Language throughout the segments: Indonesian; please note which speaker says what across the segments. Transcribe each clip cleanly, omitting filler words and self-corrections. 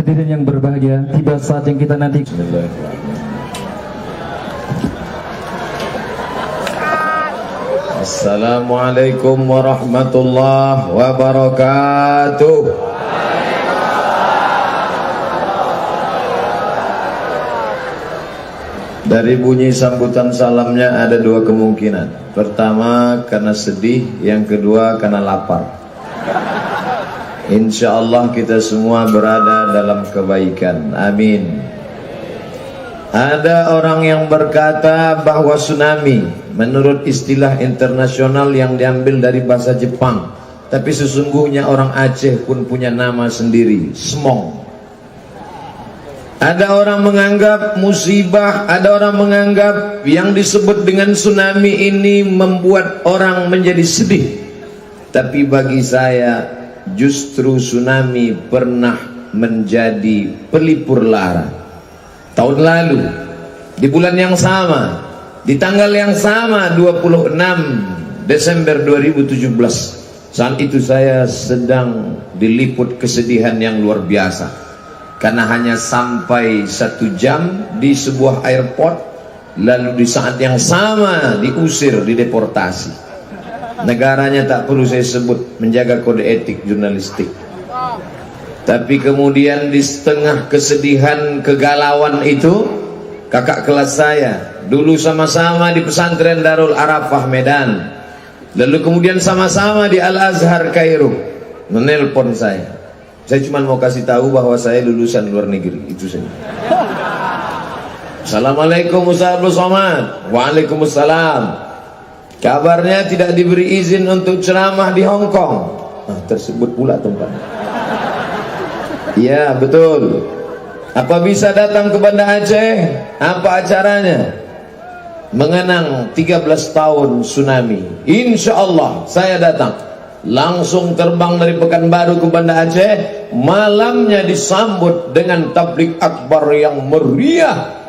Speaker 1: Hadirin yang berbahagia, tiba saat yang kita nanti.
Speaker 2: Assalamualaikum warahmatullahi wabarakatuh. Dari bunyi sambutan salamnya ada dua kemungkinan. Pertama karena sedih, yang kedua karena lapar. Insya Allah kita semua berada dalam kebaikan. Amin. Ada orang yang berkata bahwa tsunami menurut istilah internasional yang diambil dari bahasa Jepang, tapi sesungguhnya orang Aceh pun punya nama sendiri, Smong. Ada orang menganggap musibah, ada orang menganggap yang disebut dengan tsunami ini membuat orang menjadi sedih. Tapi bagi saya justru tsunami pernah menjadi pelipur lara. Tahun lalu di bulan yang sama, di tanggal yang sama, 26 Desember 2017, saat itu saya sedang diliput kesedihan yang luar biasa karena hanya sampai 1 jam di sebuah airport, lalu di saat yang sama diusir, dideportasi. Negaranya tak perlu saya sebut, menjaga kode etik jurnalistik. Tapi kemudian di setengah kesedihan, kegalauan itu, kakak kelas saya dulu sama-sama di pesantren Darul Arafah Medan, lalu kemudian sama-sama di Al-Azhar Kairo, menelpon saya. Saya cuma mau kasih tahu bahwa saya lulusan luar negeri, itu saja. Assalamualaikum Ustaz Abdul Somad. Waalaikumsalam. Kabarnya tidak diberi izin untuk ceramah di Hong Kong. Nah, tersebut pula tempatnya. Ya betul. Apa bisa datang ke Banda Aceh? Apa acaranya? Mengenang 13 tahun tsunami. Insya Allah saya datang. Langsung terbang dari Pekanbaru ke Banda Aceh. Malamnya disambut dengan tablik akbar yang meriah.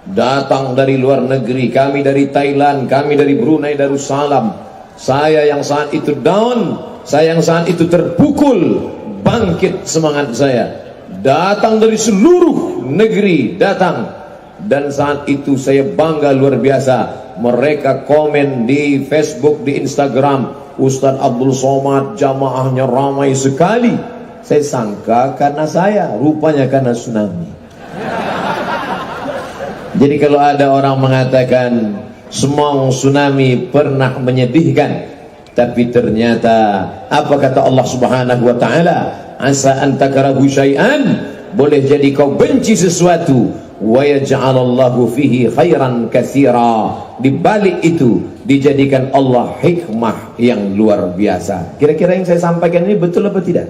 Speaker 2: Datang dari luar negeri, kami dari Thailand, kami dari Brunei Darussalam. Saya yang saat itu down, saya yang saat itu terpukul, bangkit semangat saya. Datang dari seluruh negeri, datang. Dan saat itu saya bangga luar biasa. Mereka komen di Facebook, di Instagram, Ustaz Abdul Somad jamaahnya ramai sekali. Saya sangka karena saya, rupanya karena tsunami. Jadi kalau ada orang mengatakan semua tsunami pernah menyedihkan, tapi ternyata apa kata Allah Subhanahu wa taala? Asa an takrahu syai'an, boleh jadi kau benci sesuatu, wa yaj'alallahu fihi khairan katsira. Di balik itu dijadikan Allah hikmah yang luar biasa. Kira-kira yang saya sampaikan ini betul apa tidak?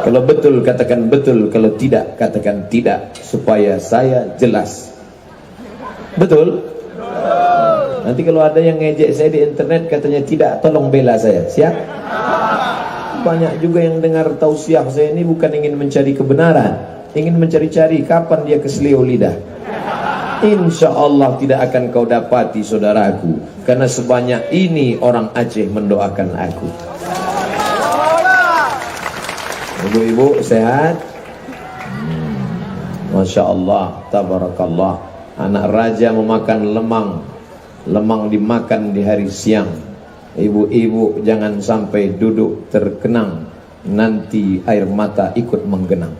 Speaker 2: Kalau betul katakan betul, kalau tidak katakan tidak, supaya saya jelas. Betul? Nanti kalau ada yang ngejek saya di internet katanya tidak, tolong bela saya. Siap? Banyak juga yang dengar tausiah saya ini bukan ingin mencari kebenaran, ingin mencari-cari kapan dia keselio lidah. Insya Allah tidak akan kau dapati saudaraku, karena sebanyak ini orang Aceh mendoakan aku. Ibu-ibu sehat? Masya Allah, tabarakallah. Anak raja memakan lemang, lemang dimakan di hari siang. Ibu-ibu jangan sampai duduk terkenang, nanti air mata ikut menggenang.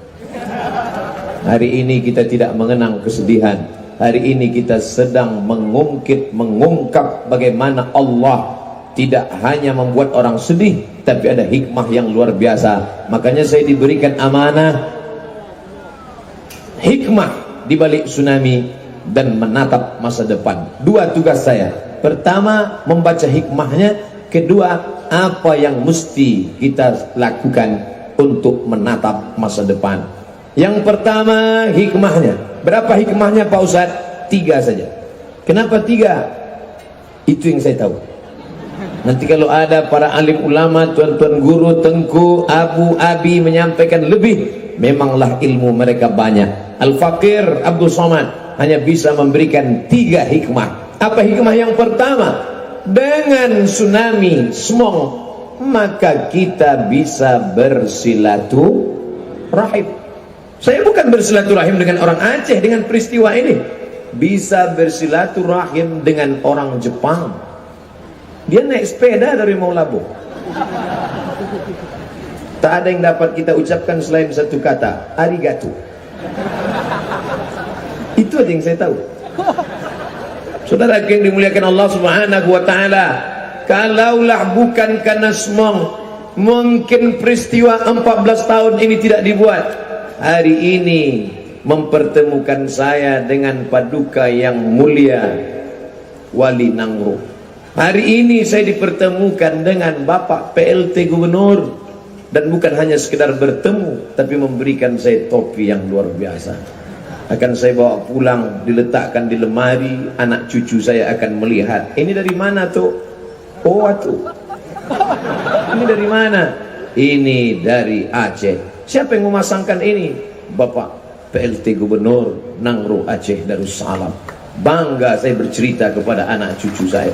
Speaker 2: Hari ini kita tidak mengenang kesedihan. Hari ini kita sedang mengungkap bagaimana Allah tidak hanya membuat orang sedih, tapi ada hikmah yang luar biasa. Makanya saya diberikan amanah hikmah di balik tsunami dan menatap masa depan. Dua tugas saya. Pertama, membaca hikmahnya. Kedua, apa yang mesti kita lakukan untuk menatap masa depan. Yang pertama, hikmahnya. Berapa hikmahnya Pak Ustadz? 3 saja. Kenapa 3? Itu yang saya tahu. Nanti kalau ada para alim ulama, tuan-tuan guru, tengku, abu, abi menyampaikan lebih, memanglah ilmu mereka banyak. Al-Faqir Abdul Somad hanya bisa memberikan 3 hikmah. Apa hikmah yang pertama? Dengan tsunami Smong, maka kita bisa bersilaturahim. Saya bukan bersilaturahim dengan orang Aceh dengan peristiwa ini. Bisa bersilaturahim dengan orang Jepang. Dia naik sepeda dari Maulabo. Tak ada yang dapat kita ucapkan selain satu kata, arigato. Itu aja yang saya tahu. Saudara yang dimuliakan Allah Subhanahu wa taala, kalaulah bukan karena Smong, mungkin peristiwa 14 tahun ini tidak dibuat. Hari ini mempertemukan saya dengan paduka yang mulia Wali Nangro. Hari ini saya dipertemukan dengan Bapak PLT Gubernur, dan bukan hanya sekedar bertemu, tapi memberikan saya topi yang luar biasa. Akan saya bawa pulang, diletakkan di lemari, anak cucu saya akan melihat. Ini dari mana tuh? Oh tuh. Ini dari mana? Ini dari Aceh. Siapa yang memasangkan ini? Bapak PLT Gubernur Nangro Aceh Darussalam. Bangga saya bercerita kepada anak cucu saya.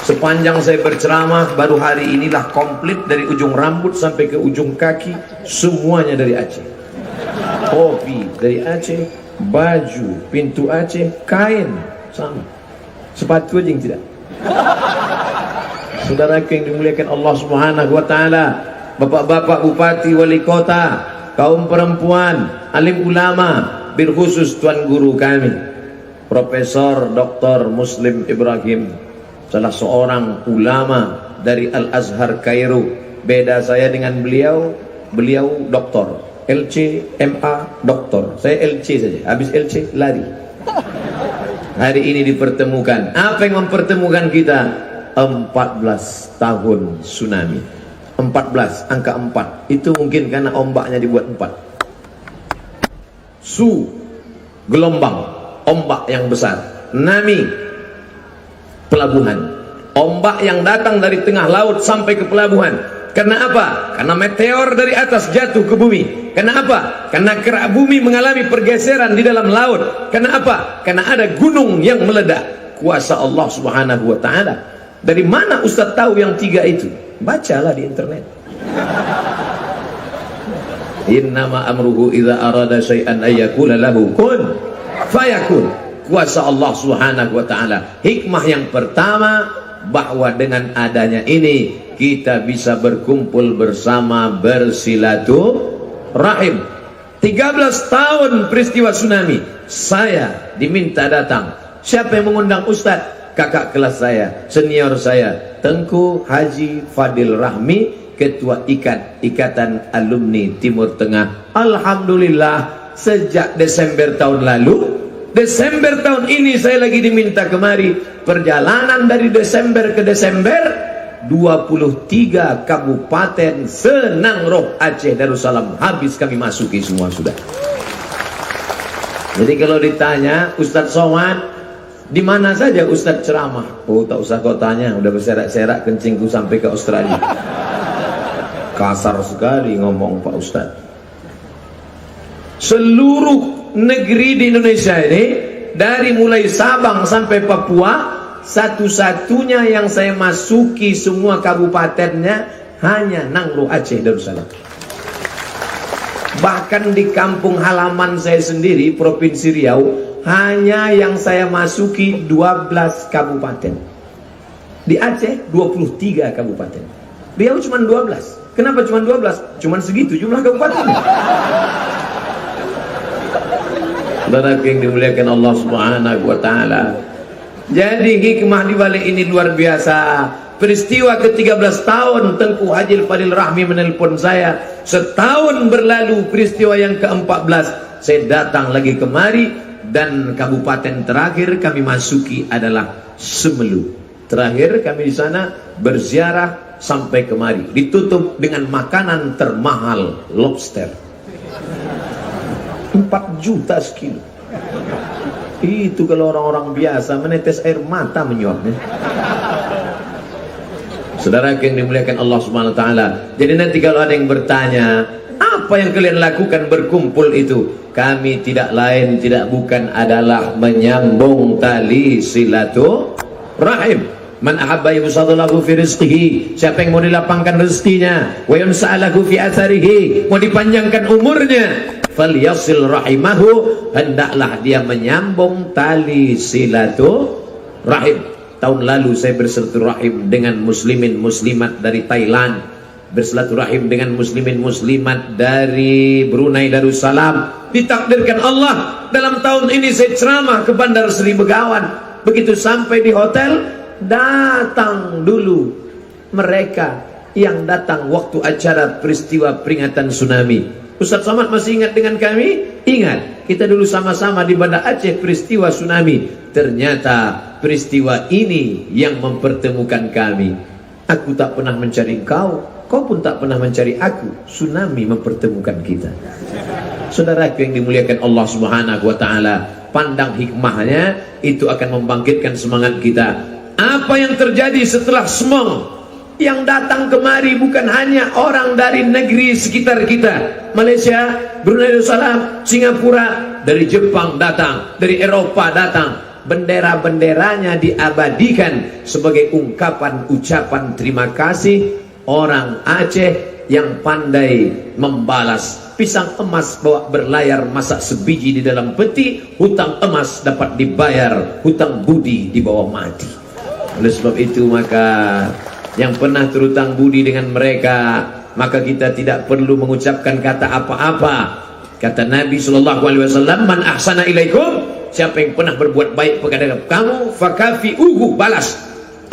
Speaker 2: Sepanjang saya berceramah, baru hari inilah komplit dari ujung rambut sampai ke ujung kaki, semuanya dari Aceh. Topi dari Aceh, baju pintu Aceh, kain sama, sepatu aja yang tidak. Saudara yang dimuliakan Allah Subhanahu wa taala, bapak-bapak bupati, wali kota, kaum perempuan, alim ulama, bil khusus tuan guru kami Profesor Dr. Muslim Ibrahim, salah seorang ulama dari Al-Azhar Kairo. Beda saya dengan beliau, beliau doktor, LC, MA, doktor. Saya LC saja, habis LC lari. Hari ini dipertemukan. Apa yang mempertemukan kita? 14 tahun tsunami. 14, angka 4. Itu mungkin karena ombaknya dibuat 4. Su, gelombang, ombak yang besar. Nami, pelabuhan. Ombak yang datang dari tengah laut sampai ke pelabuhan. Karena apa? Karena meteor dari atas jatuh ke bumi. Karena apa? Karena kerak bumi mengalami pergeseran di dalam laut. Karena apa? Karena ada gunung yang meledak. Kuasa Allah Subhanahu wa taala. Dari mana Ustaz tahu yang 3 itu? Bacalah di internet. Innama amruhu idza arada syai'an ayyakula lahu kun fayakun. Kuasa Allah Subhanahu wa taala. Hikmah yang pertama, bahwa dengan adanya ini kita bisa berkumpul bersama, bersilaturahim. 13 tahun peristiwa tsunami, saya diminta datang. Siapa yang mengundang Ustaz? Kakak kelas saya, senior saya, Tengku Haji Fadil Rahmi, Ketua Ikatan Alumni Timur Tengah. Alhamdulillah, sejak Desember tahun lalu, Desember tahun ini saya lagi diminta kemari. Perjalanan dari Desember ke Desember, 23 kabupaten Senang Aceh Darussalam habis kami masuki semua sudah. Jadi kalau ditanya, Ustadz Somad, di mana saja Ustadz ceramah? Oh, tak usah kau tanya, udah berserak-serak kencingku sampai ke Australia. Kasar sekali ngomong Pak Ustadz. Seluruh negeri di Indonesia ini, dari mulai Sabang sampai Papua, satu-satunya yang saya masuki semua kabupatennya hanya Nangro Aceh Darussalam. Bahkan di kampung halaman saya sendiri, Provinsi Riau, hanya yang saya masuki 12 kabupaten. Di Aceh 23 kabupaten. Riau cuma 12. Kenapa cuma 12? Cuma segitu jumlah kabupaten. Saudara yang dimuliakan Allah Subhanahu wa taala. Jadi hikmah di balik ini luar biasa. Peristiwa ke-13 tahun Tengku Haji Fadil Rahmi menelpon saya. Setahun berlalu peristiwa yang ke-14. Saya datang lagi kemari. Dan kabupaten terakhir kami masuki adalah Semelu. Terakhir kami di sana berziarah sampai kemari. Ditutup dengan makanan termahal, lobster. 4 juta sekilo. Itu kalau orang-orang biasa menetes air mata menyuapnya. Saudara yang dimuliakan Allah Subhanahu wa taala. Jadi nanti kalau ada yang bertanya, apa yang kalian lakukan berkumpul itu? Kami tidak lain, tidak bukan adalah menyambung tali silaturahim. Man ahabba yubsadalahu fi rizqihi, siapa yang mau dilapangkan rezekinya, wa yumsa'alahu fi atharihi, mau dipanjangkan umurnya, falyasil rahimahu, hendaklah dia menyambung tali silaturahim. Tahun lalu saya bersilaturahim dengan muslimin muslimat dari Thailand, bersilaturahim dengan muslimin muslimat dari Brunei Darussalam. Ditakdirkan Allah dalam tahun ini saya ceramah ke Bandar Seri Begawan. Begitu sampai di hotel, datang dulu mereka yang datang waktu acara peristiwa peringatan tsunami. Ustaz Somad masih ingat dengan kami? Ingat, kita dulu sama-sama di Banda Aceh peristiwa tsunami. Ternyata peristiwa ini yang mempertemukan kami. Aku tak pernah mencari kau, kau pun tak pernah mencari aku. Tsunami mempertemukan kita. Saudaraku yang dimuliakan Allah Subhanahu wa taala, pandang hikmahnya itu akan membangkitkan semangat kita. Apa yang terjadi setelah Semong? Yang datang kemari bukan hanya orang dari negeri sekitar kita, Malaysia, Brunei Darussalam, Singapura, dari Jepang datang, dari Eropa datang. Bendera-benderanya diabadikan sebagai ungkapan ucapan terima kasih orang Aceh yang pandai membalas. Pisang emas bawa berlayar, masak sebiji di dalam peti, hutang emas dapat dibayar, hutang budi dibawa mati. Oleh sebab itu maka yang pernah terhutang budi dengan mereka, maka kita tidak perlu mengucapkan kata apa-apa. Kata Nabi SAW, man ahsana ilaikum, siapa yang pernah berbuat baik kepada kamu, fakafi'uhu, balas.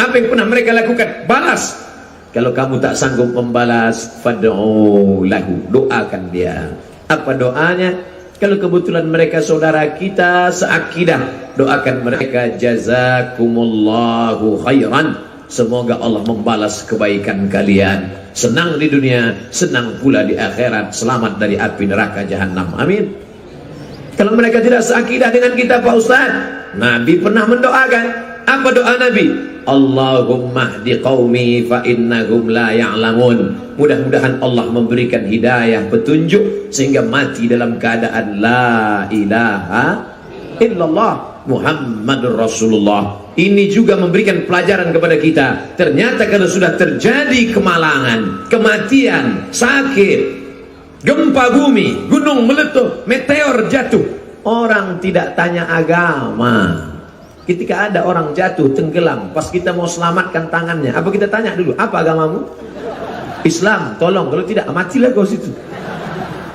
Speaker 2: Apa yang pernah mereka lakukan, balas. Kalau kamu tak sanggup membalas, fad'u lahu, doakan dia. Apa doanya? Kalau kebetulan mereka saudara kita seakidah, doakan mereka, jazakumullahu khairan, semoga Allah membalas kebaikan kalian. Senang di dunia, senang pula di akhirat, selamat dari api neraka jahanam. Amin. Kalau mereka tidak seakidah dengan kita Pak Ustaz, Nabi pernah mendoakan. Apa doa Nabi? Allahumma hdi qaumi fa innahum la ya'lamun. Mudah-mudahan Allah memberikan hidayah, petunjuk, sehingga mati dalam keadaan la ilaha illallah Muhammadur Rasulullah. Ini juga memberikan pelajaran kepada kita. Ternyata kalau sudah terjadi kemalangan, kematian, sakit, gempa bumi, gunung meletup, meteor jatuh, orang tidak tanya agama. Ketika ada orang jatuh, tenggelam, pas kita mau selamatkan tangannya, apa kita tanya dulu? Apa agamamu? Islam, tolong. Kalau tidak, matilah kau situ.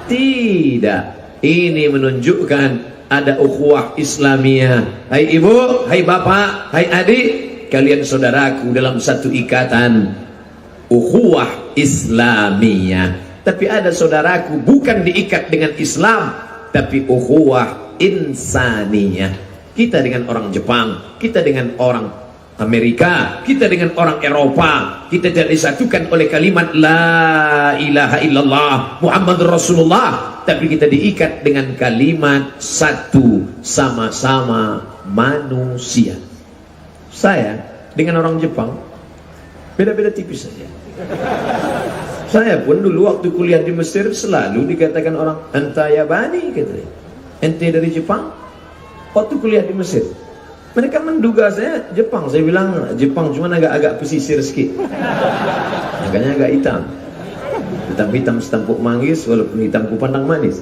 Speaker 2: Tidak. Ini menunjukkan ada ukhuwah Islamiyah. Hai ibu, hai bapak, hai adik, kalian saudaraku dalam satu ikatan ukhuwah Islamiyah. Tapi ada saudaraku bukan diikat dengan Islam, tapi ukhuwah insaniyah. Kita dengan orang Jepang, kita dengan orang Amerika, kita dengan orang Eropa, kita tidak disatukan oleh kalimat la ilaha illallah Muhammadur Rasulullah, tapi kita diikat dengan kalimat satu, sama-sama manusia. Saya dengan orang Jepang beda-beda tipis saja. Saya pun dulu waktu kuliah di Mesir selalu dikatakan orang, anta Yabani, katanya, ente dari Jepang. Waktu kuliah di Mesir, mereka menduga saya Jepang. Saya bilang Jepang, cuma agak-agak pesisir sedikit, makanya agak hitam. Hitam-hitam setampuk manggis, walaupun hitam kupandang manis.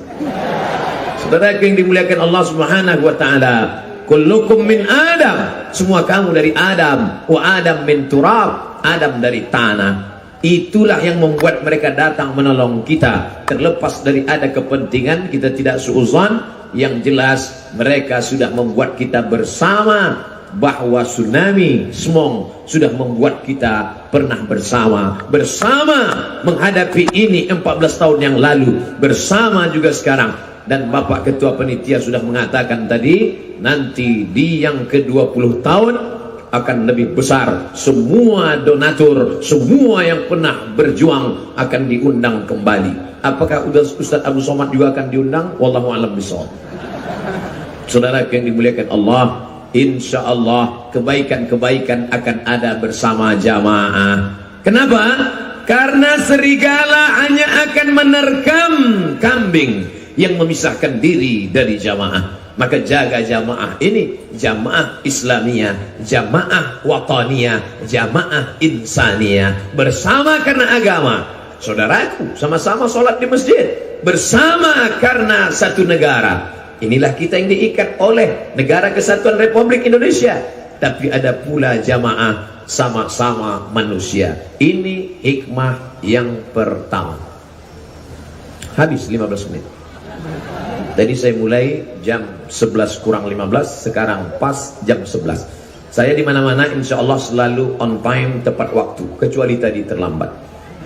Speaker 2: Saudara yang dimuliakan Allah Subhanahu wa taala, kullukum min Adam, semua kamu dari Adam, wa Adam min turab, Adam dari tanah. Itulah yang membuat mereka datang menolong kita. Terlepas dari ada kepentingan, kita tidak suuzon. Yang jelas mereka sudah membuat kita bersama, bahwa tsunami Semong sudah membuat kita pernah bersama menghadapi ini 14 tahun yang lalu, bersama juga sekarang. Dan Bapak Ketua Penitia sudah mengatakan tadi, nanti di yang ke-20 tahun akan lebih besar. Semua donatur, semua yang pernah berjuang akan diundang kembali. Apakah Ustaz Abu Somad juga akan diundang? Wallahu a'lam bishawab. Saudara yang dimuliakan Allah, insya Allah kebaikan-kebaikan akan ada bersama jamaah. Kenapa? Karena serigala hanya akan menerkam kambing yang memisahkan diri dari jamaah. Maka jaga jamaah ini, jamaah Islamiyah, jamaah wataniyah, jamaah insaniyah, bersama karena agama. Saudaraku, sama-sama sholat di masjid, bersama karena satu negara. Inilah kita yang diikat oleh Negara Kesatuan Republik Indonesia. Tapi ada pula jamaah sama-sama manusia. Ini hikmah yang pertama. Habis 15 menit. Tadi saya mulai jam 11 kurang 15, sekarang pas jam 11. Saya di mana-mana insya Allah selalu on time, tepat waktu, kecuali tadi terlambat.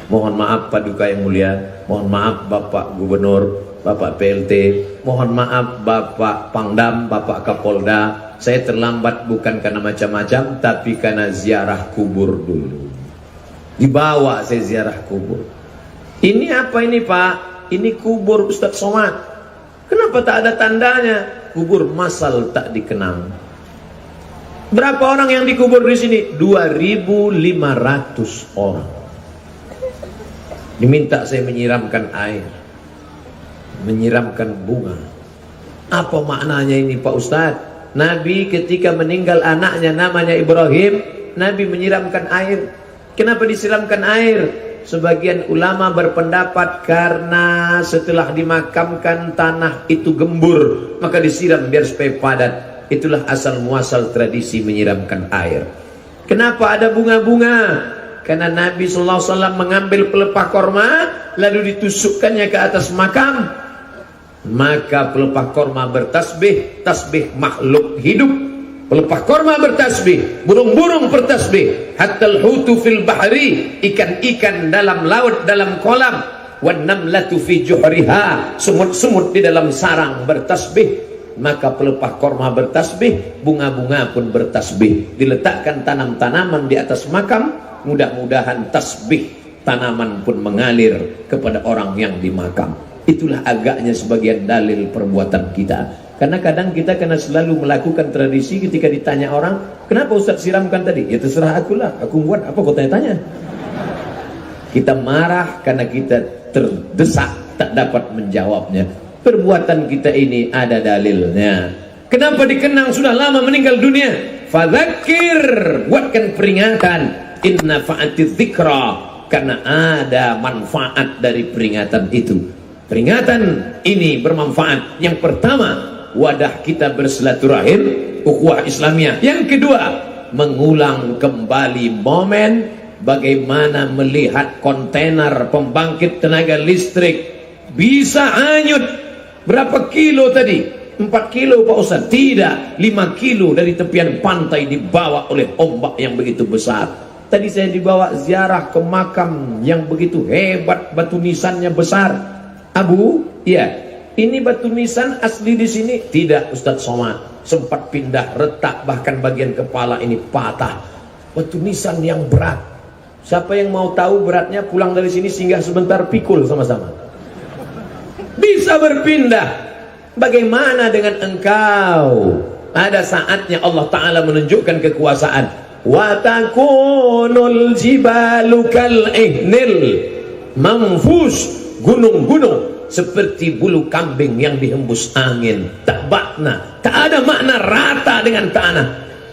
Speaker 2: Mohon maaf Paduka yang mulia, mohon maaf Bapak Gubernur, Bapak PLT, mohon maaf Bapak Pangdam, Bapak Kapolda. Saya terlambat bukan karena macam-macam, tapi karena ziarah kubur dulu. Dibawa saya ziarah kubur. Ini apa ini Pak? Ini kubur Ustadz Somad. Kenapa tak ada tandanya? Kubur masal tak dikenang. Berapa orang yang dikubur di sini? 2.500 orang. Diminta saya menyiramkan air, menyiramkan bunga. Apa maknanya ini Pak Ustadz? Nabi ketika meninggal anaknya namanya Ibrahim, Nabi menyiramkan air. Kenapa disiramkan air? Sebagian ulama berpendapat karena setelah dimakamkan tanah itu gembur, maka disiram biar supaya padat. Itulah asal muasal tradisi menyiramkan air. Kenapa ada bunga-bunga? Karena Nabi SAW mengambil pelepah korma lalu ditusukkannya ke atas makam, maka pelepah korma bertasbih, tasbih makhluk hidup. Pelepah korma bertasbih, burung-burung bertasbih, hatta hutu fil bahri, ikan-ikan dalam laut, dalam kolam, wan namlatu fi juhriha, sumut-sumut di dalam sarang bertasbih. Maka pelepah korma bertasbih, bunga-bunga pun bertasbih. Diletakkan tanam-tanaman di atas makam, mudah-mudahan tasbih tanaman pun mengalir kepada orang yang di makam. Itulah agaknya sebagian dalil perbuatan kita. Karena kadang kita kena selalu melakukan tradisi ketika ditanya orang, kenapa Ustaz siramkan tadi? Ya terserah akulah, aku buat apa kau tanya-tanya. Kita marah karena kita terdesak, tak dapat menjawabnya. Perbuatan kita ini ada dalilnya. Kenapa dikenang sudah lama meninggal dunia? Fadzakir, buatkan peringatan. Inna fa'atiz dzikra, karena ada manfaat dari peringatan itu. Peringatan ini bermanfaat. Yang pertama, wadah kita bersilaturahim, ukhuwah Islamiyah. Yang kedua, mengulang kembali momen bagaimana melihat kontainer pembangkit tenaga listrik bisa hanyut. Berapa kilo tadi? 4 kilo Pak Ustaz? Tidak, 5 kilo dari tepian pantai dibawa oleh ombak yang begitu besar. Tadi saya dibawa ziarah ke makam yang begitu hebat, batu nisannya besar. Abu, ya, ini batu nisan asli di sini? Tidak Ustadz Somad, sempat pindah retak, bahkan bagian kepala ini patah. Batu nisan yang berat. Siapa yang mau tahu beratnya, pulang dari sini singgah sebentar, pikul sama-sama. Bisa berpindah. Bagaimana dengan engkau? Ada saatnya Allah Ta'ala menunjukkan kekuasaan. Wa takunul jibalu kal ihnil manfus. Gunung-gunung seperti bulu kambing yang dihembus angin, tak makna, tak ada makna, rata dengan tanah.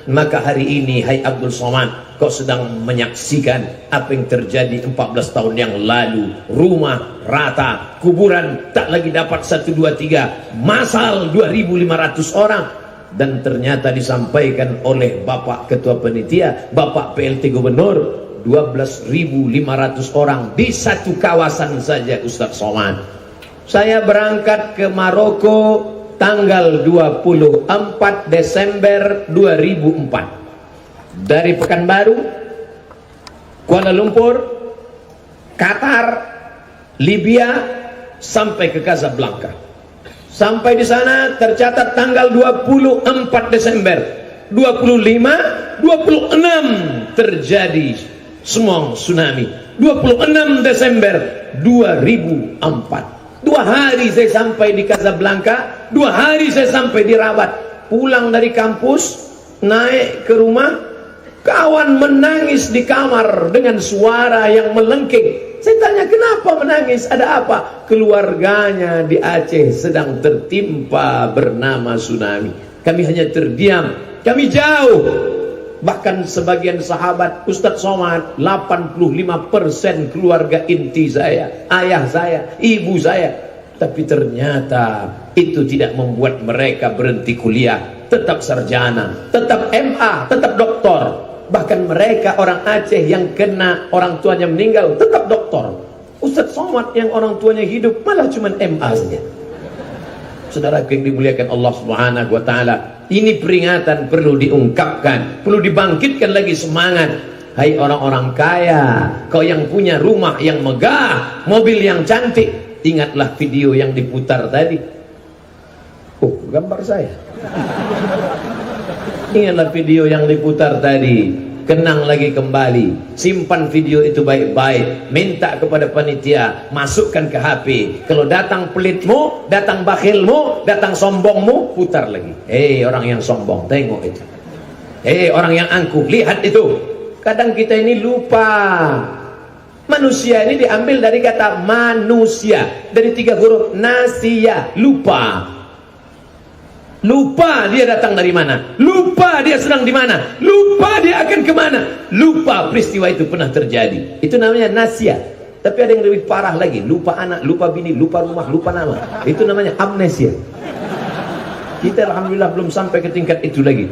Speaker 2: Maka hari ini, hai Abdul Somad, kau sedang menyaksikan apa yang terjadi 14 tahun yang lalu. Rumah rata, kuburan tak lagi dapat 1, 2, 3, masal 2.500 orang. Dan ternyata disampaikan oleh Bapak Ketua Panitia, Bapak PLT Gubernur, 12.500 orang di satu kawasan saja Ustadz Somad. Saya berangkat ke Maroko tanggal 24 Desember 2004 dari Pekanbaru, Kuala Lumpur, Qatar, Libya sampai ke Casablanca. Sampai di sana tercatat tanggal 24 Desember 25, 26 terjadi Smong tsunami. 26 Desember 2004. 2 hari saya sampai di Casablanca, 2 hari saya sampai di Rabat. Pulang dari kampus, naik ke rumah, kawan menangis di kamar dengan suara yang melengking. Saya tanya, kenapa menangis? Ada apa? Keluarganya di Aceh sedang tertimpa bernama tsunami. Kami hanya terdiam, kami jauh. Bahkan sebagian sahabat, Ustadz Somad, 85% keluarga inti saya, ayah saya, ibu saya,
Speaker 3: Tapi ternyata itu tidak membuat mereka berhenti kuliah, tetap sarjana, tetap MA, tetap doktor. Bahkan mereka orang Aceh yang kena orang tuanya meninggal tetap doktor. Ustadz Somad yang orang tuanya hidup malah cuma MA saja. Saudara yang dimuliakan Allah Subhanahu wa taala, ini peringatan perlu diungkapkan, perlu dibangkitkan lagi semangat. Hai orang-orang kaya, kau yang punya rumah yang megah, mobil yang cantik, ingatlah video yang diputar tadi. Oh, gambar saya. Ingatlah video yang diputar tadi. Kenang lagi kembali, simpan video itu baik-baik, minta kepada panitia, masukkan ke HP. Kalau datang pelitmu, datang bakhilmu, datang sombongmu, putar lagi. Hei orang yang sombong, tengok itu. Hei orang yang angkuh, lihat itu. Kadang kita ini lupa. Manusia ini diambil dari kata manusia, dari 3 huruf nasia, lupa. Lupa dia datang dari mana, lupa dia sedang di mana, lupa dia akan kemana, lupa peristiwa itu pernah terjadi. Itu namanya nasia. Tapi ada yang lebih parah lagi, lupa anak, lupa bini, lupa rumah, lupa nama. Itu namanya amnesia. Kita alhamdulillah belum sampai ke tingkat itu lagi.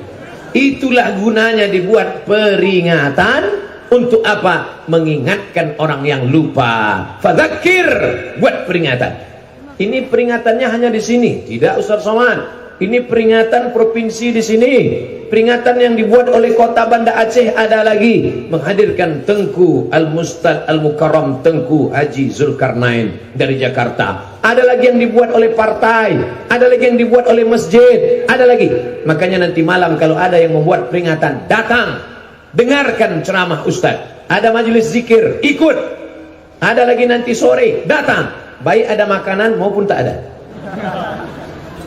Speaker 3: Itulah gunanya dibuat peringatan. Untuk apa? Mengingatkan orang yang lupa. Fadzakir, buat peringatan. Ini peringatannya hanya di sini, tidak Ustaz Somad. Ini peringatan provinsi di sini. Peringatan yang dibuat oleh kota Banda Aceh ada lagi, menghadirkan Tengku Al-Mustad Al-Mukarram Tengku Haji Zulkarnain dari Jakarta. Ada lagi yang dibuat oleh partai, ada lagi yang dibuat oleh masjid, ada lagi. Makanya nanti malam kalau ada yang membuat peringatan, datang, dengarkan ceramah Ustaz. Ada majelis zikir, ikut. Ada lagi nanti sore, datang. Baik ada makanan maupun tak ada.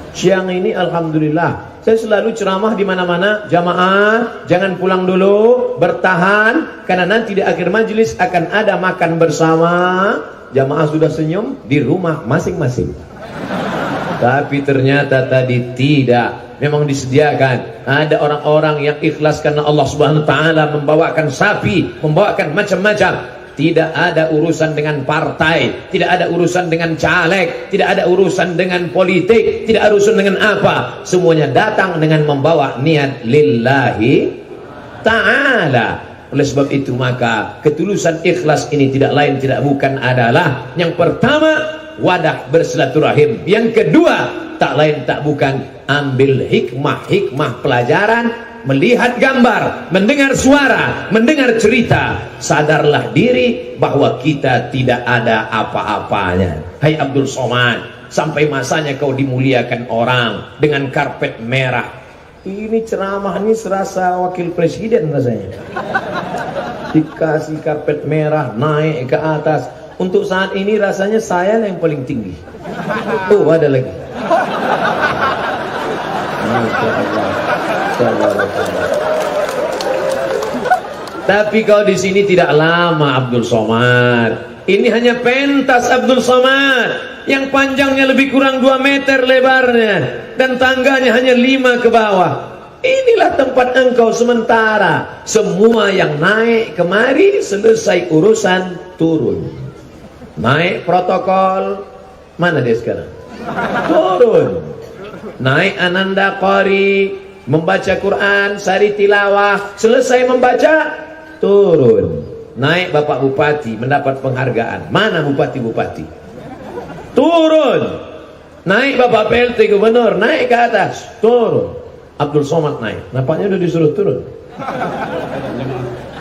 Speaker 3: Siang ini alhamdulillah saya selalu ceramah di mana-mana, jamaah jangan pulang dulu, bertahan karena nanti di akhir majelis akan ada makan bersama. Jamaah sudah senyum di rumah masing-masing. Tapi ternyata tadi tidak. Memang disediakan. Ada orang-orang yang ikhlas karena Allah Subhanahu wa taala membawakan sapi, membawakan macam-macam. Tidak ada urusan dengan partai, tidak ada urusan dengan caleg, tidak ada urusan dengan politik, tidak ada urusan dengan apa. Semuanya datang dengan membawa niat lillahi ta'ala. Oleh sebab itu maka ketulusan ikhlas ini tidak lain tidak bukan adalah yang pertama wadah bersilaturahim, yang kedua tak lain tak bukan ambil hikmah pelajaran, melihat gambar, mendengar suara, mendengar cerita, sadarlah diri bahwa kita tidak ada apa-apanya. Hai Abdul Somad, sampai masanya kau dimuliakan orang dengan karpet merah. Ini ceramah ini serasa wakil presiden rasanya. Dikasih karpet merah, naik ke atas. Untuk saat ini rasanya saya yang paling tinggi. Oh, ada lagi. Tapi kau di sini tidak lama Abdul Somad. Ini hanya pentas Abdul Somad yang panjangnya lebih kurang 2 meter lebarnya dan tangganya hanya 5 ke bawah. Inilah tempat engkau sementara. Semua yang naik kemari selesai urusan turun. Naik protokol, mana dia sekarang? Turun. Naik Ananda Qari, membaca Quran, sari tilawah, selesai membaca, turun. Naik Bapak Bupati, mendapat penghargaan. Mana Bupati-Bupati? Turun. Naik Bapak PLT Gubernur, naik ke atas, turun. Abdul Somad naik, nampaknya udah disuruh turun.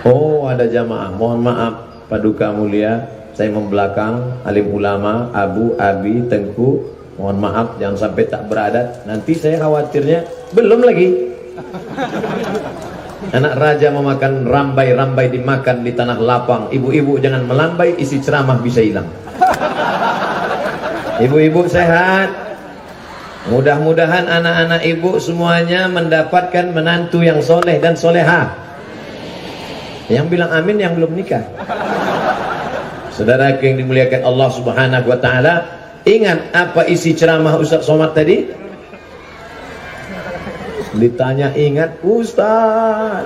Speaker 3: Oh, ada jamaah, mohon maaf Paduka Mulia, saya membelakang alim ulama, Abu, Abi, Tengku. Mohon maaf, jangan sampai tak beradat. Nanti saya khawatirnya belum lagi. Anak raja memakan rambai-rambai dimakan di tanah lapang. Ibu-ibu jangan melambai, isi ceramah bisa hilang. Ibu-ibu sehat. Mudah-mudahan anak-anak ibu semuanya mendapatkan menantu yang soleh dan soleha. Yang bilang amin yang belum nikah. Saudara yang dimuliakan Allah Subhanahu wa taala, ingat apa isi ceramah Ustaz Somad tadi? Ditanya ingat Ustaz.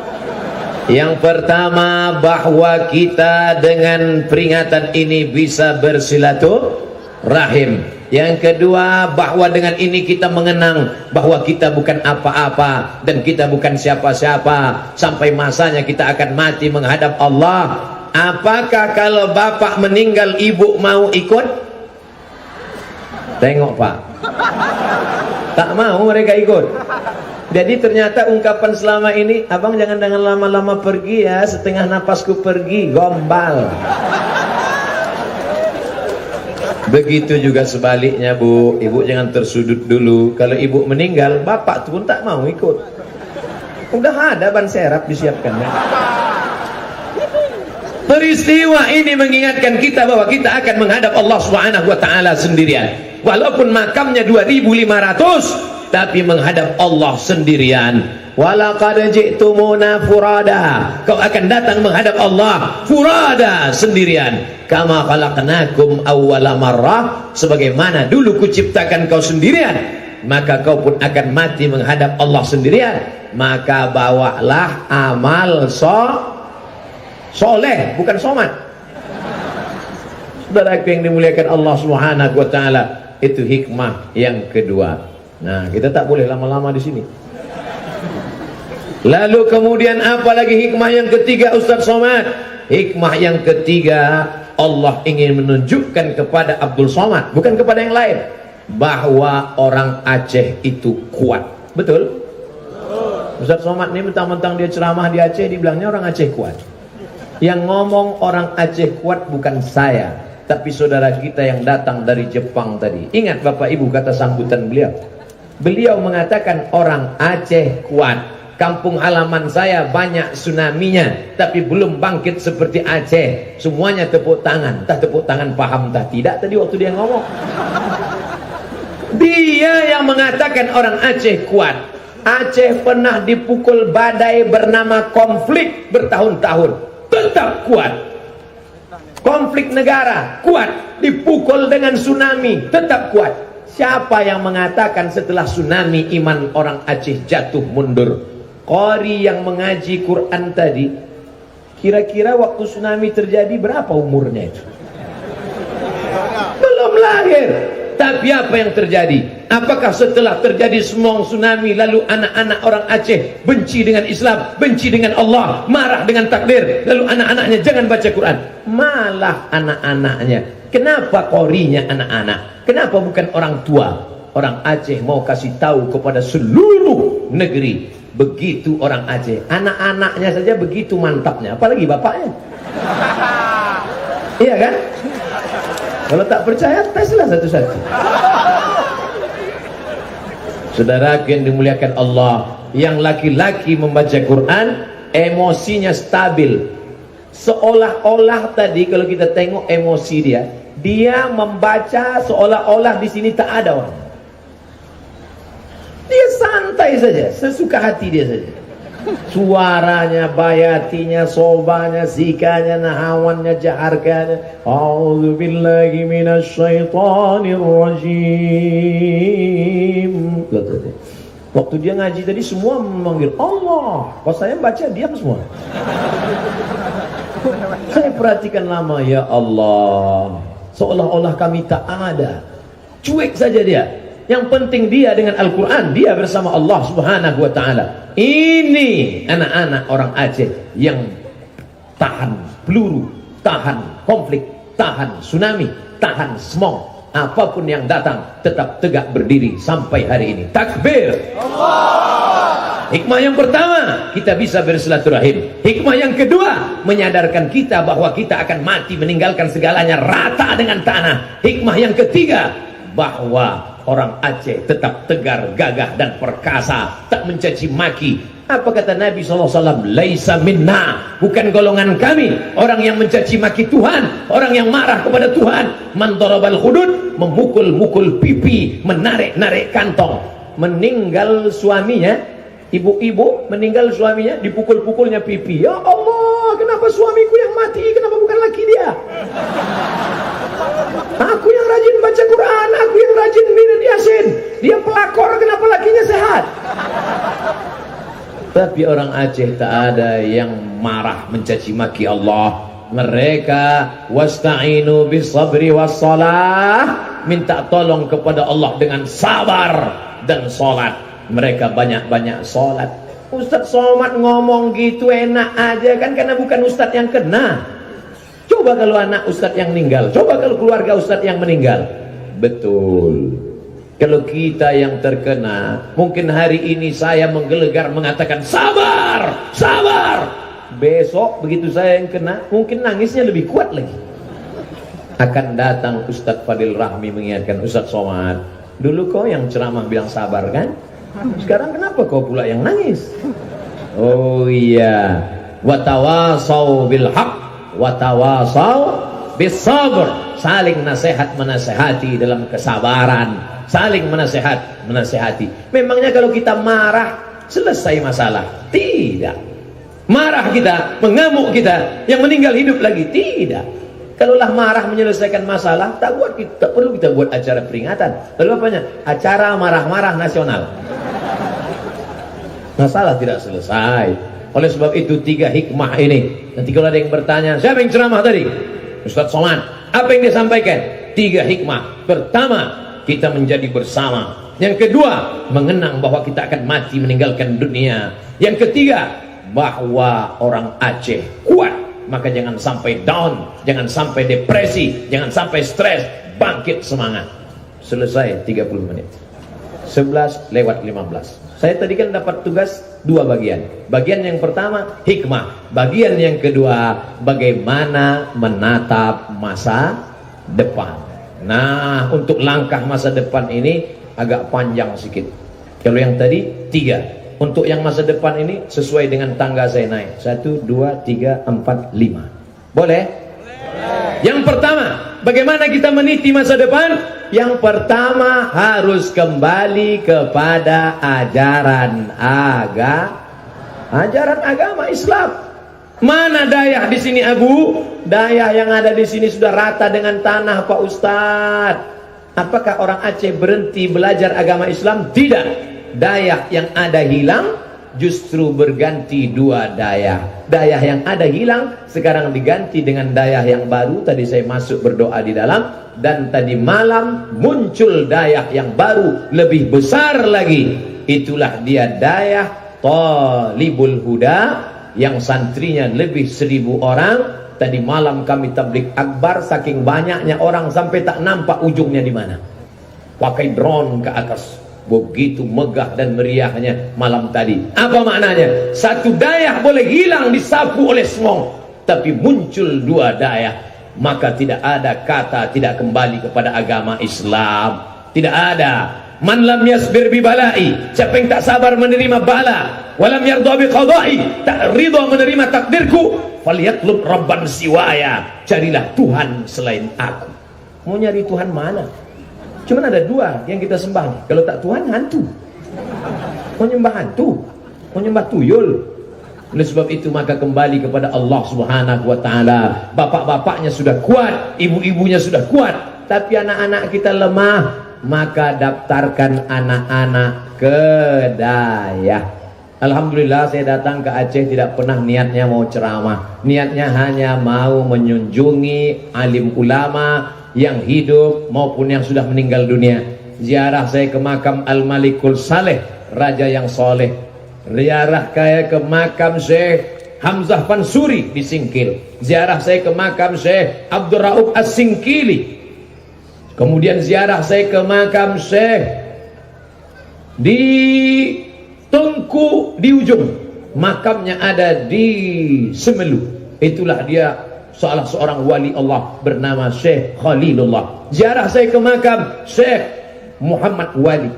Speaker 3: Yang pertama bahwa kita dengan peringatan ini bisa bersilaturahim. Yang kedua, bahwa dengan ini kita mengenang bahwa kita bukan apa-apa dan kita bukan siapa-siapa. Sampai masanya kita akan mati menghadap Allah. Apakah kalau bapak meninggal ibu mau ikut? Tengok Pak, tak mau mereka ikut. Jadi ternyata ungkapan selama ini, abang jangan lama-lama pergi ya, setengah napasku pergi, gombal. Begitu juga sebaliknya Bu, ibu jangan tersudut dulu. Kalau ibu meninggal, bapak pun tak mau ikut. Udah ada ban serap disiapkan ya. Peristiwa ini mengingatkan kita bahwa kita akan menghadap Allah Subhanahu wa taala sendirian. Walaupun makamnya 2500, tapi menghadap Allah sendirian. Walaqad ji'tumuna furada, kau akan datang menghadap Allah furada, sendirian. Kama khalaqnakum awwala marrah, sebagaimana dulu kuciptakan kau sendirian, maka kau pun akan mati menghadap Allah sendirian. Maka bawalah amal soleh, bukan somat. Saudaraku yang dimuliakan Allah Subhanahu wa taala, itu hikmah yang kedua. Nah, kita tak boleh lama-lama di sini. Lalu kemudian apa lagi hikmah yang ketiga Ustaz Somad? Hikmah yang ketiga, Allah ingin menunjukkan kepada Abdul Somad, bukan kepada yang lain, bahwa orang Aceh itu kuat. Betul? Ustaz Somad ini mentang-mentang dia ceramah di Aceh, dibilangnya orang Aceh kuat. Yang ngomong orang Aceh kuat bukan saya, tapi saudara kita yang datang dari Jepang tadi. Ingat Bapak Ibu kata sambutan beliau. Beliau mengatakan orang Aceh kuat. Kampung halaman saya banyak tsunaminya, tapi belum bangkit seperti Aceh. Semuanya tepuk tangan. Entah tepuk tangan paham entah tidak tadi waktu dia ngomong. Dia yang mengatakan orang Aceh kuat. Aceh pernah dipukul badai bernama konflik bertahun-tahun, tetap kuat. Konflik negara kuat, dipukul dengan tsunami tetap kuat. Siapa yang mengatakan setelah tsunami iman orang Aceh jatuh mundur? Qari yang mengaji Quran tadi, kira-kira waktu tsunami terjadi berapa umurnya itu? Belum lahir. Tapi apa yang terjadi? Apakah setelah terjadi semua tsunami lalu anak-anak orang Aceh benci dengan Islam, benci dengan Allah, marah dengan takdir, lalu anak-anaknya jangan baca Quran? Malah anak-anaknya. Kenapa qorinya anak-anak? Kenapa bukan orang tua? Orang Aceh mau kasih tahu kepada seluruh negeri, begitu orang Aceh, anak-anaknya saja begitu mantapnya, apalagi bapaknya. Iya kan? Kalau tak percaya, teslah satu-satu. Saudara yang dimuliakan Allah, yang laki-laki membaca Quran, emosinya stabil. Seolah-olah tadi kalau kita tengok emosi dia membaca seolah-olah di sini tak ada orang. Dia santai saja, sesuka hati dia saja. Suaranya, bayatinya, sobanya, zikanya, nahawannya, jaharkannya. A'udzubillahi minasyaitonirrajim. Waktu dia ngaji tadi semua memanggil Allah. Pas saya baca diam semua. Saya perhatikan lama, ya Allah, seolah-olah kami tak ada. Cuek saja dia. Yang penting dia dengan Al-Quran, dia bersama Allah Subhanahu wa ta'ala. Ini anak-anak orang Aceh yang tahan peluru, tahan konflik, tahan tsunami, tahan smog. Apapun yang datang tetap tegak berdiri sampai hari ini. Takbir. Allah. Hikmah yang pertama, kita bisa bersilaturahim. Hikmah yang kedua, menyadarkan kita bahwa kita akan mati meninggalkan segalanya rata dengan tanah. Hikmah yang ketiga, bahwa orang Aceh tetap tegar, gagah dan perkasa, tak mencaci maki. Apa kata Nabi SAW? Laisa minna, bukan golongan kami. Orang yang mencaci maki Tuhan, orang yang marah kepada Tuhan. Man darabal hudud, memukul-mukul pipi, menarik-narik kantong. Meninggal suaminya, ibu-ibu meninggal suaminya, dipukul-pukulnya pipi. Ya Allah, kenapa suamiku yang mati, kenapa bukan laki dia? Aku yang rajin baca Quran, aku yang rajin minum Yasin, dia pelakor, kenapa lakinya sehat? Tapi orang Aceh tak ada yang marah mencaci maki Allah. Mereka wasta'inu bis sabri was salah minta tolong kepada Allah dengan sabar dan sholat. Mereka banyak-banyak sholat. Ustaz Somad ngomong gitu enak aja kan, karena bukan Ustaz yang kena. Coba kalau anak Ustaz yang meninggal, coba kalau keluarga Ustaz yang meninggal. Betul. Kalau kita yang terkena, mungkin hari ini saya menggelegar mengatakan sabar, sabar. Besok begitu saya yang kena, mungkin nangisnya lebih kuat lagi. Akan datang Ustaz Fadil Rahmi mengingatkan, Ustaz Somad, dulu kau yang ceramah bilang sabar kan? Sekarang kenapa kau pula yang nangis? Oh iya, watawasau bil haq, watawasau bis sabr. Saling nasihat menasehati dalam kesabaran, saling menasehati. Memangnya kalau kita marah selesai masalah? Tidak. Marah kita, mengamuk kita, yang meninggal hidup lagi? Tidak. Kalaulah marah menyelesaikan masalah, tak perlu kita buat acara peringatan. Lalu apanya? Acara marah-marah nasional. Masalah tidak selesai. Oleh sebab itu 3 hikmah ini. Nanti kalau ada yang bertanya, siapa yang ceramah tadi? Ustaz Somad. Apa yang dia sampaikan? 3 hikmah. Pertama, kita menjadi bersama. Yang kedua, mengenang bahwa kita akan mati meninggalkan dunia. Yang ketiga, bahwa orang Aceh kuat. Maka jangan sampai down, jangan sampai depresi, jangan sampai stres, bangkit semangat. Selesai 30 menit. 11:15. Saya tadi kan dapat tugas 2 bagian. Bagian yang pertama hikmah, bagian yang kedua bagaimana menatap masa depan. Nah, untuk langkah masa depan ini agak panjang sedikit. Kalau yang tadi 3. Untuk yang masa depan ini sesuai dengan tangga saya naik. 1, 2, 3, 4, 5. Boleh? Boleh. Yang pertama, bagaimana kita meniti masa depan? Yang pertama harus kembali kepada ajaran agama Islam. Mana dayah di sini, Abu? Dayah yang ada di sini sudah rata dengan tanah, Pak Ustadz. Apakah orang Aceh berhenti belajar agama Islam? Tidak. Dayah yang ada hilang, justru berganti 2 dayah. Dayah yang ada hilang, sekarang diganti dengan dayah yang baru. Tadi saya masuk berdoa di dalam, dan tadi malam muncul dayah yang baru, lebih besar lagi. Itulah dia dayah Talibul Huda, yang santrinya lebih 1000 orang. Tadi malam kami tablik akbar, saking banyaknya orang sampai tak nampak ujungnya di mana. Pakai drone ke atas. Begitu megah dan meriahnya malam tadi. Apa maknanya? 1 dayah boleh hilang disapu oleh semong, tapi muncul 2 dayah. Maka tidak ada kata tidak kembali kepada agama Islam. Tidak ada. Man lam yasbir bi balai, siapa yang tak sabar menerima bala, walam yarda bi qada'i, tak ridha menerima takdirku, falyatlub rabban siwaya, carilah Tuhan selain aku. Mau nyari Tuhan mana? Cuman ada 2 yang kita sembah nih. Kalau tak Tuhan, hantu. Mau nyembah hantu, mau nyembah tuyul. Oleh sebab itu maka kembali kepada Allah Subhanahu wa taala. Bapak-bapaknya sudah kuat, ibu-ibunya sudah kuat, tapi anak-anak kita lemah. Maka daftarkan anak-anak ke dayah. Alhamdulillah saya datang ke Aceh tidak pernah niatnya mau ceramah. Niatnya hanya mau menjunjungi alim ulama yang hidup maupun yang sudah meninggal dunia. Ziarah saya ke makam Al-Malikul Saleh, raja yang soleh. Ziarah saya ke makam Syekh Hamzah Pansuri di Singkil. Ziarah saya ke makam Syekh Abdul Rauf As-Singkili. Kemudian ziarah saya ke makam Syekh di Tengku di ujung. Makamnya ada di Semelu. Itulah dia salah seorang wali Allah bernama Syekh Khalilullah. Ziarah saya ke makam Syekh Muhammad Wali,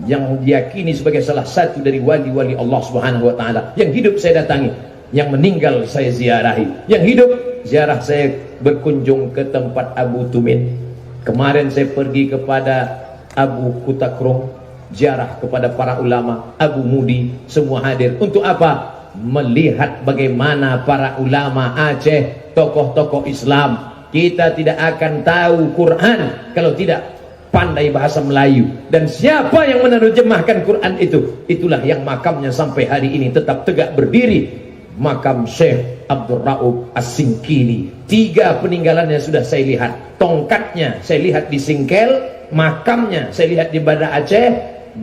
Speaker 3: yang diyakini sebagai salah satu dari wali-wali Allah Subhanahu wa taala. Yang hidup saya datangi, yang meninggal saya ziarahi. Yang hidup ziarah saya berkunjung ke tempat Abu Tumin. Kemarin saya pergi kepada Abu Kutakrung, ziarah kepada para ulama, Abu Mudi, semua hadir. Untuk apa? Melihat bagaimana para ulama Aceh, tokoh-tokoh Islam. Kita tidak akan tahu Quran kalau tidak pandai bahasa Melayu. Dan siapa yang menerjemahkan Quran itu? Itulah yang makamnya sampai hari ini tetap tegak berdiri. Makam Syekh Abdul Rauf As-Singkili. 3 peninggalannya sudah saya lihat. Tongkatnya saya lihat di Singkel, makamnya saya lihat di Banda Aceh,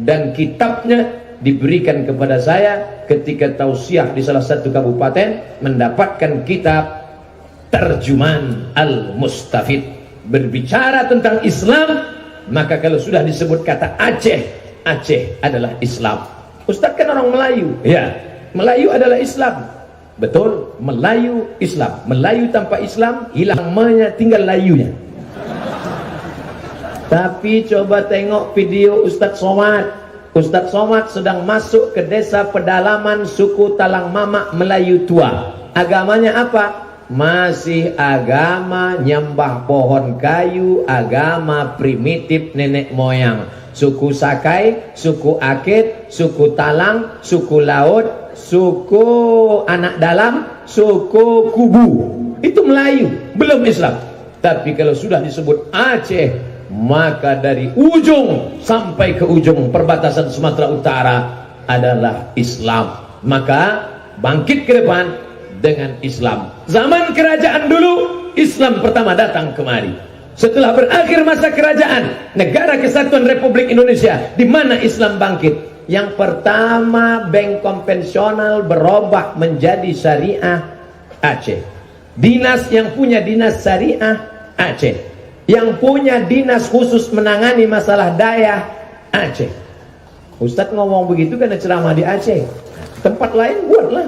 Speaker 3: dan kitabnya diberikan kepada saya ketika tausiah di salah satu kabupaten, mendapatkan kitab Terjemahan Al-Mustafid berbicara tentang Islam. Maka kalau sudah disebut kata Aceh, Aceh adalah Islam. Ustaz kan orang Melayu, ya, Melayu adalah Islam. Betul, Melayu Islam. Melayu tanpa Islam hilang menya, tinggal layunya. Tapi coba tengok video Ustaz Somad. Ustaz Somad sedang masuk ke desa pedalaman suku Talang Mamak Melayu tua. Agamanya apa? Masih agama nyembah pohon kayu, agama primitif nenek moyang. Suku Sakai, suku Akit, suku Talang, suku Laut, suku Anak Dalam, suku Kubu. Itu Melayu, belum Islam. Tapi kalau sudah disebut Aceh, maka dari ujung sampai ke ujung perbatasan Sumatera Utara adalah Islam. Maka bangkit ke depan dengan Islam. Zaman kerajaan dulu, Islam pertama datang kemari. Setelah berakhir masa kerajaan Negara Kesatuan Republik Indonesia, di mana Islam bangkit, yang pertama bank konvensional berubah menjadi syariah, Aceh. Dinas yang punya dinas syariah, Aceh. Yang punya dinas khusus menangani masalah daya, Aceh. Ustadz ngomong begitu karena ceramah di Aceh. Tempat lain buatlah.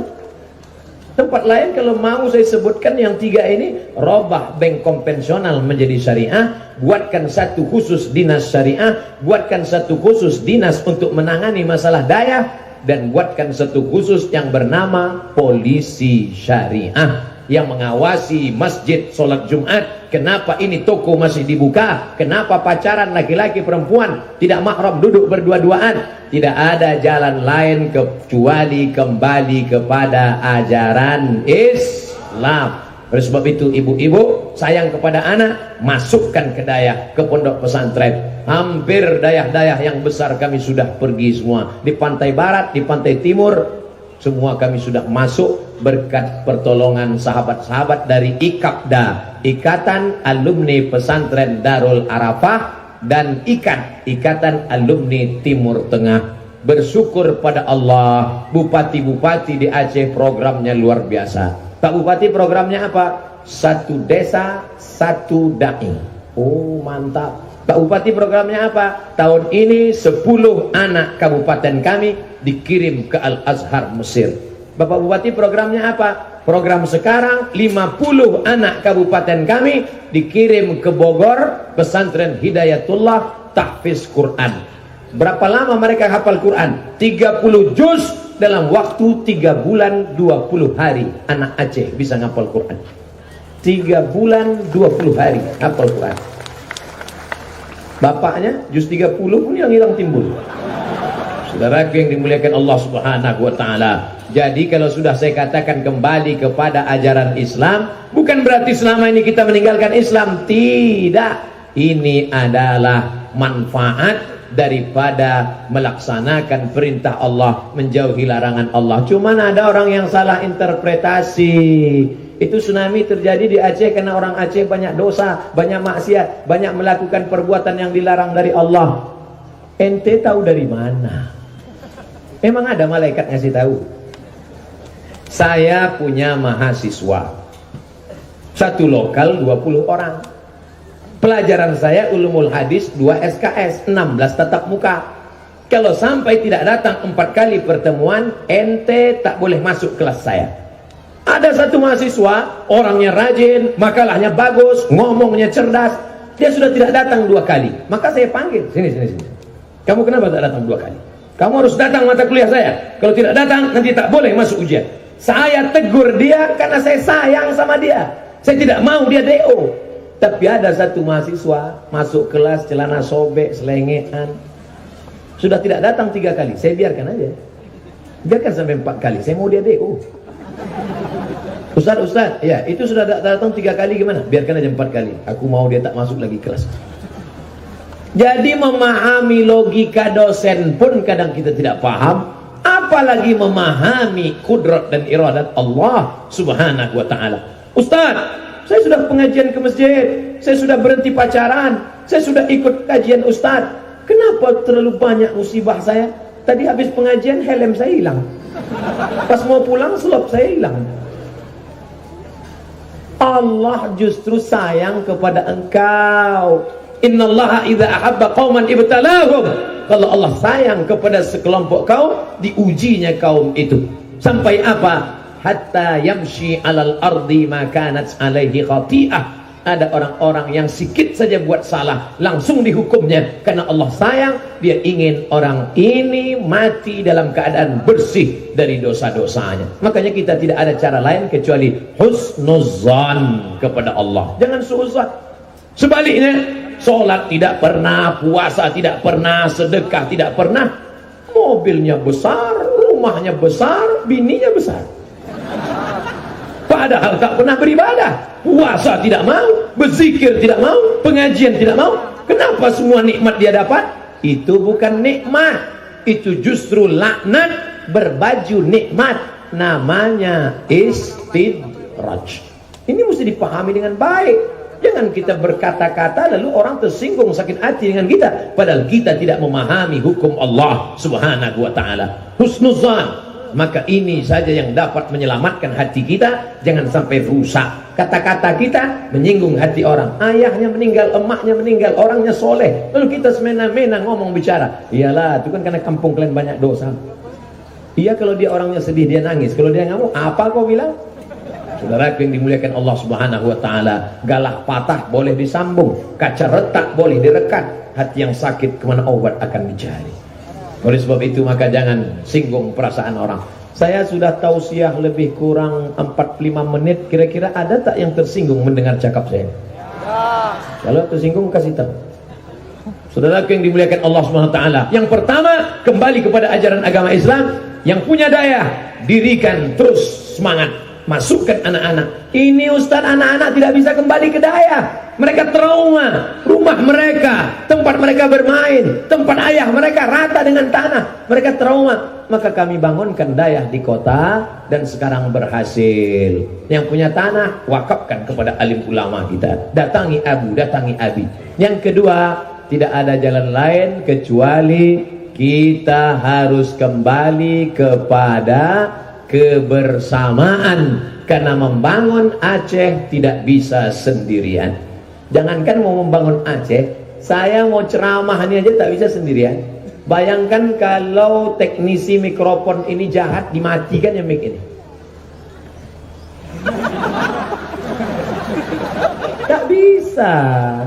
Speaker 3: Tempat lain kalau mau saya sebutkan yang 3 ini, robah bank konvensional menjadi syariah, buatkan satu khusus dinas syariah, buatkan satu khusus dinas untuk menangani masalah daya, dan buatkan satu khusus yang bernama polisi syariah yang mengawasi masjid sholat Jumat. Kenapa ini toko masih dibuka? Kenapa pacaran laki-laki perempuan tidak mahram duduk berdua-duaan? Tidak ada jalan lain kecuali kembali kepada ajaran Islam. Oleh sebab itu ibu-ibu sayang kepada anak, masukkan ke dayah, ke pondok pesantren. Hampir dayah-dayah yang besar kami sudah pergi semua. Di pantai barat, di pantai timur, semua kami sudah masuk berkat pertolongan sahabat-sahabat dari IKAPDA, Ikatan Alumni Pesantren Darul Arafah, dan Ikatan Alumni Timur Tengah. Bersyukur pada Allah, bupati-bupati di Aceh programnya luar biasa. Pak Bupati programnya apa? 1 desa, 1 dai. Oh mantap. Pak Bupati programnya apa? Tahun ini 10 anak kabupaten kami dikirim ke Al-Azhar Mesir. Bapak Bupati programnya apa? Program sekarang 50 anak kabupaten kami dikirim ke Bogor, pesantren Hidayatullah, tahfiz Quran. Berapa lama mereka hafal Quran? 30 juz dalam waktu 3 bulan 20 hari. Anak Aceh bisa ngapal Quran 3 bulan 20 hari hafal Quran. Bapaknya juz 30 pun yang hilang timbul. Saudaraku yang dimuliakan Allah Subhanahu wa taala. Jadi kalau sudah saya katakan kembali kepada ajaran Islam, bukan berarti selama ini kita meninggalkan Islam. Tidak. Ini adalah manfaat daripada melaksanakan perintah Allah, menjauhi larangan Allah. Cuman ada orang yang salah interpretasi. Itu tsunami terjadi di Aceh karena orang Aceh banyak dosa, banyak maksiat, banyak melakukan perbuatan yang dilarang dari Allah. Ente tahu dari mana? Emang ada malaikat ngasih tahu? Saya punya mahasiswa, satu lokal 20 orang. Pelajaran saya ulumul hadis 2 SKS, 16 tatap muka. Kalau sampai tidak datang 4 kali pertemuan, ente tak boleh masuk kelas saya. Ada satu mahasiswa, orangnya rajin, makalahnya bagus, ngomongnya cerdas. Dia sudah tidak datang 2 kali. Maka saya panggil, sini. Kamu kenapa tak datang 2 kali? Kamu harus datang mata kuliah saya. Kalau tidak datang, nanti tak boleh masuk ujian. Saya tegur dia karena saya sayang sama dia. Saya tidak mau dia DO. Tapi ada satu mahasiswa masuk kelas celana sobek, selengean. Sudah tidak datang 3 kali. Saya biarkan aja. Biarkan sampai 4 kali. Saya mau dia DO. Ustaz, ya itu sudah datang 3 kali gimana? Biarkan aja 4 kali. Aku mau dia tak masuk lagi kelas. Jadi memahami logika dosen pun kadang kita tidak paham. Apa apalagi memahami kudrat dan iradat Allah subhanahu wa ta'ala. Ustaz, saya sudah pengajian ke masjid, saya sudah berhenti pacaran, saya sudah ikut kajian Ustaz, kenapa terlalu banyak musibah saya? Tadi habis pengajian helm saya hilang, pas mau pulang selop saya hilang. Allah justru sayang kepada engkau. Innallaha idza ahabba qauman ibtalahum. Kalau Allah sayang kepada sekelompok kaum, diujinya kaum itu. Sampai apa? Hatta yamshi 'alal ardi ma kanat 'alaihi khati'ah. Ada orang-orang yang sikit saja buat salah, langsung dihukumnya. Karena Allah sayang, dia ingin orang ini mati dalam keadaan bersih dari dosa-dosanya. Makanya kita tidak ada cara lain kecuali husnuzan kepada Allah. Jangan suuzan. Sebaliknya, sholat tidak pernah, puasa tidak pernah, sedekah tidak pernah, mobilnya besar, rumahnya besar, bininya besar, padahal tak pernah beribadah. Puasa tidak mau, berzikir tidak mau, pengajian tidak mau. Kenapa semua nikmat dia dapat? Itu bukan nikmat, itu justru laknat berbaju nikmat. Namanya istidraj. Ini mesti dipahami dengan baik. Jangan kita berkata-kata lalu orang tersinggung, sakit hati dengan kita, padahal kita tidak memahami hukum Allah subhanahu wa ta'ala. Husnuzan. Maka ini saja yang dapat menyelamatkan hati kita. Jangan sampai rusak. Kata-kata kita menyinggung hati orang. Ayahnya meninggal, emaknya meninggal, orangnya soleh, lalu kita semena-mena ngomong bicara. Iyalah, itu kan karena kampung kalian banyak dosa. Iya, kalau dia orangnya sedih dia nangis, kalau dia ngamuk apa kau bilang? Saudara yang dimuliakan Allah subhanahu wa ta'ala, galah patah boleh disambung, kaca retak boleh direkat, hati yang sakit kemana obat akan dicari. Oleh sebab itu maka jangan singgung perasaan orang. Saya sudah tausiah lebih kurang 45 menit. Kira-kira ada tak yang tersinggung mendengar cakap saya? Kalau tersinggung kasih tahu. Saudara yang dimuliakan Allah Subhanahu wa taala, yang pertama kembali kepada ajaran agama Islam. Yang punya daya, dirikan terus semangat, masukkan anak-anak. Ini Ustaz, anak-anak tidak bisa kembali ke daya. Mereka trauma, rumah mereka, tempat mereka bermain, tempat ayah mereka rata dengan tanah. Mereka trauma. Maka kami bangunkan daya di kota dan sekarang berhasil. Yang punya tanah wakafkan kepada alim ulama kita. Datangi Abu, datangi Abi. Yang kedua, tidak ada jalan lain kecuali kita harus kembali kepada kebersamaan. Karena membangun Aceh tidak bisa sendirian. Jangankan mau membangun Aceh, saya mau ceramah ini aja tak bisa sendirian. Bayangkan kalau teknisi mikrofon ini jahat, dimatikan yang mic ini. Tak bisa.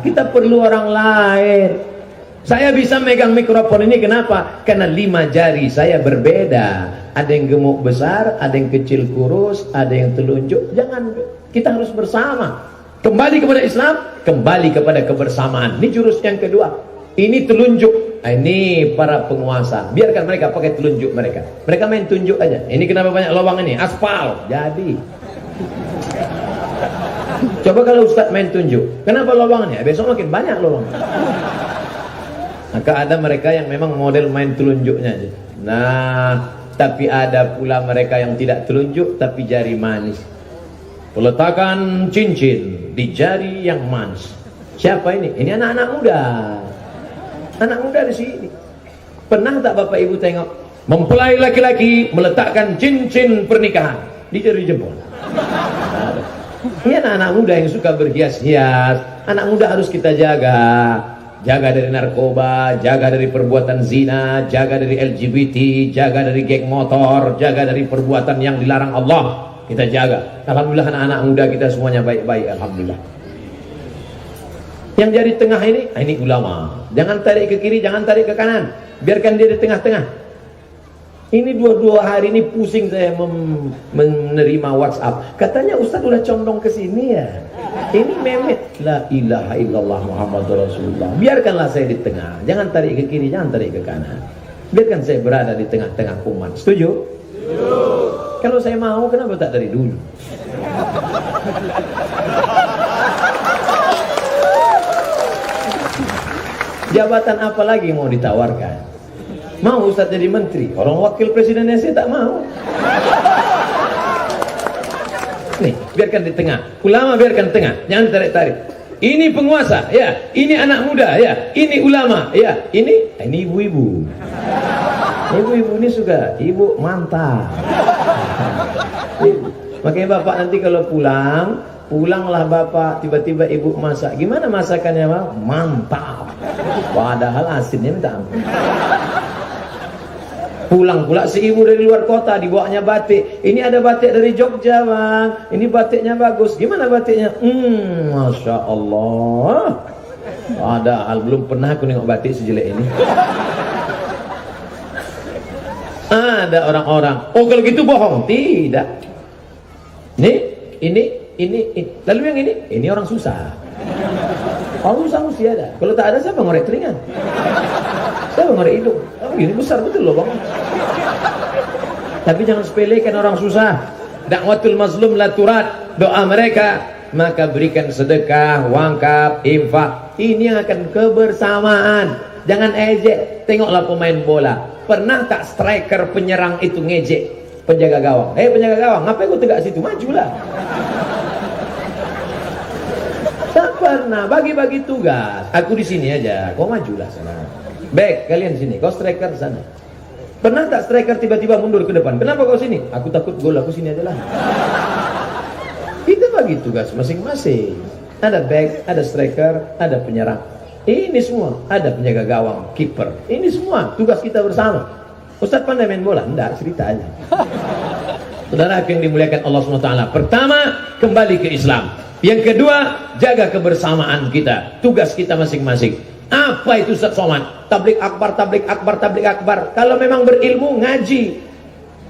Speaker 3: Kita perlu orang lain. Saya bisa megang mikrofon ini kenapa? Karena 5 jari saya berbeda. Ada yang gemuk besar, ada yang kecil kurus, ada yang telunjuk. Jangan, kita harus bersama. Kembali kepada Islam, kembali kepada kebersamaan. Ini jurus yang kedua. Ini telunjuk. Ini para penguasa. Biarkan mereka pakai telunjuk mereka. Mereka main tunjuk aja. Ini kenapa banyak lubang ini? Aspal. Jadi. Coba kalau Ustaz main tunjuk. Kenapa lubangnya? Besok makin banyak lubang. Maka ada mereka yang memang model main telunjuknya aja. Nah, tapi ada pula mereka yang tidak telunjuk tapi jari manis. Peletakan cincin di jari yang manis. Siapa ini? Ini anak-anak muda. Anak muda di sini. Pernah tak Bapak Ibu tengok mempelai laki-laki meletakkan cincin pernikahan di jari jempol? Ini anak-anak muda yang suka berhias-hias. Anak muda harus kita jaga. Jaga dari narkoba, jaga dari perbuatan zina, jaga dari LGBT, jaga dari geng motor, jaga dari perbuatan yang dilarang Allah. Kita jaga. Alhamdulillah anak-anak muda kita semuanya baik-baik. Alhamdulillah. Yang jari tengah ini ulama. Jangan tarik ke kiri, jangan tarik ke kanan. Biarkan dia di tengah-tengah. Ini dua hari ini pusing saya menerima WhatsApp. Katanya Ustaz udah condong ke sini ya. Ini memet. La ilaha illallah Muhammadur Rasulullah. Biarkanlah saya di tengah. Jangan tarik ke kiri, jangan tarik ke kanan. Biarkan saya berada di tengah-tengah umat. Setuju? Setuju. Kalau saya mau, kenapa tak dari dulu? Jabatan apa lagi mau ditawarkan? Mau Ustaz jadi menteri? Orang wakil presidennya saya tak mau. Nih, biarkan di tengah. Ulama biarkan di tengah, jangan ditarik-tarik. Ini penguasa, ya. Ini anak muda, ya. Ini ulama, ya. Ini ibu-ibu. Ibu-ibu ini juga, ibu mantap. Makanya bapak nanti kalau pulanglah bapak, tiba-tiba ibu masak. Gimana masakannya, Bang? Mantap. Padahal asinnya minta ampun. Pulang pula si ibu dari luar kota, dibawanya batik. Ini ada batik dari Jogja, Bang. Ini batiknya bagus. Gimana batiknya? Masya Allah. Padahal belum pernah aku nengok batik sejelek ini. Ada orang-orang, oh kalau gitu bohong. Tidak. Ini. Lalu yang ini orang susah. Orang susah mesti ada. Kalau tak ada, siapa ngorek telinga? Siapa ngorek hidung? Oh, ini besar betul loh, Bang. Tapi jangan sepelekan orang susah. Dakwatul mazlum la turat. Doa mereka, maka berikan sedekah, wakaf, infak. Ini yang akan kebersamaan. Jangan ejek. Tengoklah pemain bola. Pernah tak striker penyerang itu ngejek penjaga gawang? Penjaga gawang, ngapain kau tegak situ? Majulah. Tak pernah. Bagi-bagi tugas. Aku di sini aja. Kau majulah sana. Back, kalian sini. Kau striker sana. Pernah tak striker tiba-tiba mundur ke depan? Kenapa kau sini? Aku takut gol. Aku sini aja lah. Kita bagi tugas masing-masing. Ada back, ada striker, ada penyerang. Ini semua. Ada penjaga gawang, kiper. Ini semua tugas kita bersama. Ustaz pandai main bola? Enggak, cerita aja. Saudara yang dimuliakan Allah SWT. Pertama, kembali ke Islam. Yang kedua, jaga kebersamaan kita. Tugas kita masing-masing. Apa itu Ustaz Somad? Tablik akbar, tablik akbar, tablik akbar. Kalau memang berilmu, ngaji.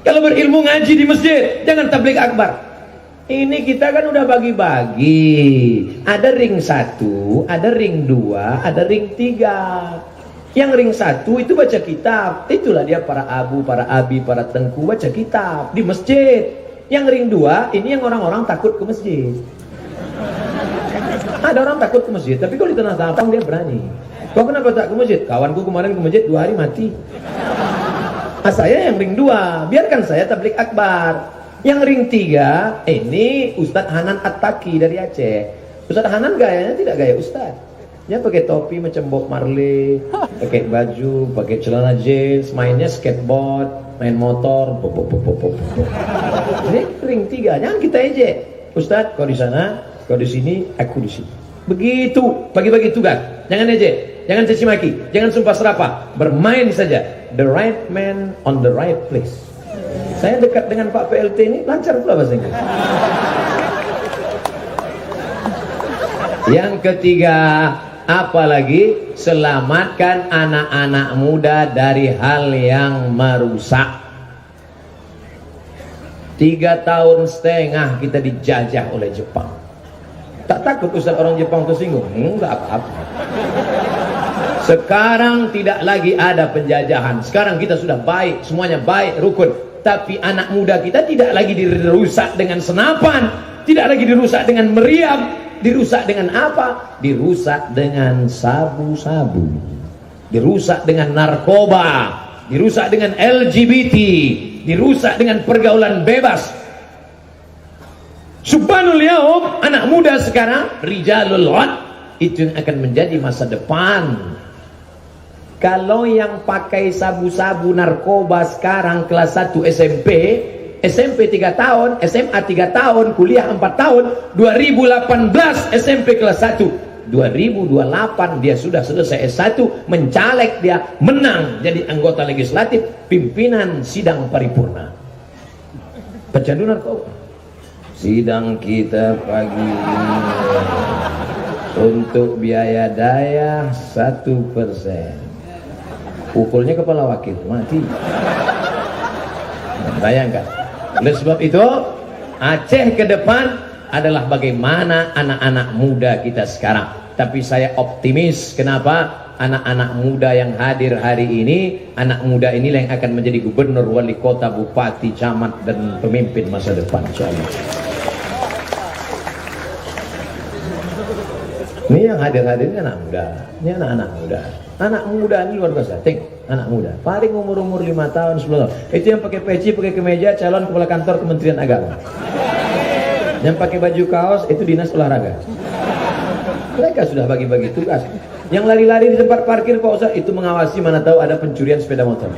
Speaker 3: Kalau berilmu, ngaji di masjid. Jangan tablik akbar. Ini kita kan udah bagi-bagi. Ada ring 1, ada ring 2, ada ring 3. Yang ring 1 itu baca kitab. Itulah dia para abu, para abi, para tengku baca kitab di masjid. Yang ring 2 ini yang orang-orang takut ke masjid. Ada orang takut ke masjid, tapi kalau di tanah lapang dia berani. Kau kenapa tak ke masjid? Kawanku kemarin ke masjid 2 hari mati. Saya yang ring 2, biarkan saya tablik akbar. Yang ring 3 ini Ustadz Hanan At-Taki dari Aceh. Ustadz Hanan gayanya tidak gaya Ustadz. Dia pakai topi macam Bob Marley, pakai baju, pakai celana jeans, mainnya skateboard, main motor. Ini ring 3, jangan kita ejek. Ustadz, kau di sana, kau di sini, aku di sini. Begitu, bagi-bagi tugas. Jangan ejek, jangan caci maki, jangan sumpah serapah. Bermain saja. The right man on the right place. Saya dekat dengan Pak PLT ini lancar pula bahasa Inggris. Yang ketiga, apalagi selamatkan anak-anak muda dari hal yang merusak. 3,5 tahun kita dijajah oleh Jepang. Tak takut Ustaz orang Jepang tersinggung? Enggak apa-apa. Sekarang tidak lagi ada penjajahan. Sekarang kita sudah baik, semuanya baik, rukun. Tapi anak muda kita tidak lagi dirusak dengan senapan, tidak lagi dirusak dengan meriam. Dirusak dengan apa? Dirusak dengan sabu-sabu, dirusak dengan narkoba, dirusak dengan LGBT, dirusak dengan pergaulan bebas. Subhanul yaum, anak muda sekarang rijalul ghad, itu yang akan menjadi masa depan. Kalau yang pakai sabu-sabu narkoba sekarang kelas 1 SMP 3 tahun, SMA 3 tahun, kuliah 4 tahun, 2018 SMP kelas 1, 2028 dia sudah selesai S1, mencaleg, dia menang jadi anggota legislatif, pimpinan sidang paripurna. Pecandu narkoba. Sidang kita pagi ini untuk biaya daya 1%. Pukulnya kepala wakil, mati. Bayangkan. Oleh sebab itu, Aceh ke depan adalah bagaimana anak-anak muda kita sekarang. Tapi saya optimis. Kenapa? Anak-anak muda yang hadir hari ini, anak muda inilah yang akan menjadi gubernur, wali kota, bupati, camat, dan pemimpin masa depan, insyaallah. Ini yang hadir-hadir ini anak muda. Ini anak-anak muda. Anak muda ini luar biasa. Tengok, anak muda. Paling umur 5 tahun, 10 tahun. Itu yang pakai peci, pakai kemeja, calon kepala kantor Kementerian Agama. Yang pakai baju kaos, itu dinas olahraga. Mereka sudah bagi-bagi tugas. Yang lari-lari di tempat parkir Pak Ustaz, itu mengawasi, mana tahu ada pencurian sepeda motor.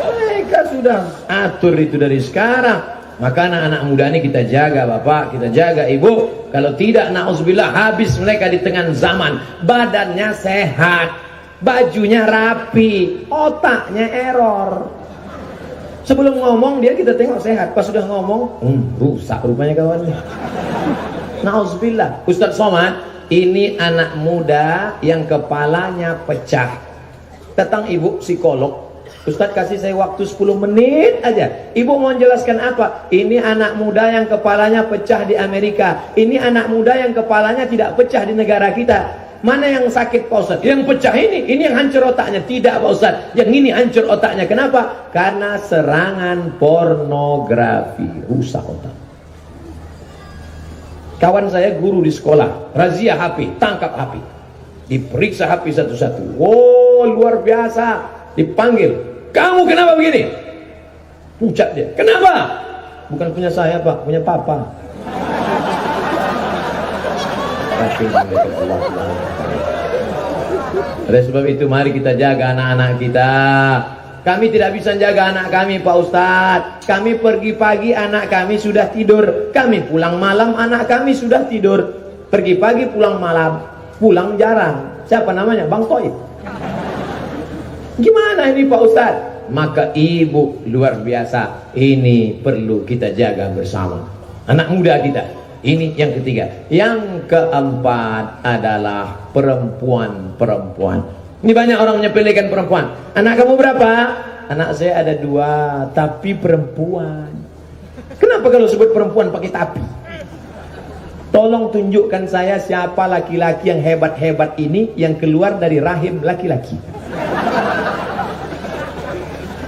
Speaker 3: Mereka sudah atur itu dari sekarang. Maka anak-anak muda ini kita jaga Bapak, kita jaga Ibu. Kalau tidak, na'udzubillah, habis mereka di tengah zaman. Badannya sehat, bajunya rapi, otaknya error. Sebelum ngomong dia kita tengok sehat, pas sudah ngomong rusak rupanya kawannya. Na'udzubillah. Ustaz Somad, ini anak muda yang kepalanya pecah. Datang ibu psikolog. Ustaz kasih saya waktu 10 menit aja. Ibu mau menjelaskan apa? Ini anak muda yang kepalanya pecah di Amerika. Ini anak muda yang kepalanya tidak pecah di negara kita. Mana yang sakit Pak Ustaz? Yang pecah ini yang hancur otaknya. Tidak Pak Ustaz, yang ini hancur otaknya. Kenapa? Karena serangan pornografi. Rusak otak. Kawan saya guru di sekolah, razia HP, tangkap HP. Diperiksa HP satu-satu. Oh, luar biasa. Dipanggil, kamu kenapa begini? Pucat dia, kenapa? Bukan punya saya Pak, punya papa. Oleh sebab itu mari kita jaga anak-anak kita. Kami tidak bisa jaga anak kami Pak Ustadz. Kami pergi pagi anak kami sudah tidur. Kami pulang malam anak kami sudah tidur. Pergi pagi pulang malam. Pulang jarang. Siapa namanya? Bang Toib. Gimana ini Pak Ustadz? Maka ibu luar biasa. Ini perlu kita jaga bersama. Anak muda kita. Ini yang ketiga. Yang keempat adalah perempuan-perempuan. Ini banyak orang menyepelekan perempuan. Anak kamu berapa? Anak saya ada 2, tapi perempuan. Kenapa kalau sebut perempuan pakai tapi? Tolong tunjukkan saya siapa laki-laki yang hebat-hebat ini yang keluar dari rahim laki-laki.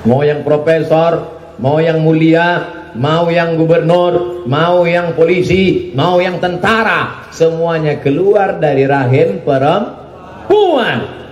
Speaker 3: Mau yang profesor, mau yang mulia, mau yang gubernur, mau yang polisi, mau yang tentara, semuanya keluar dari rahim perempuan.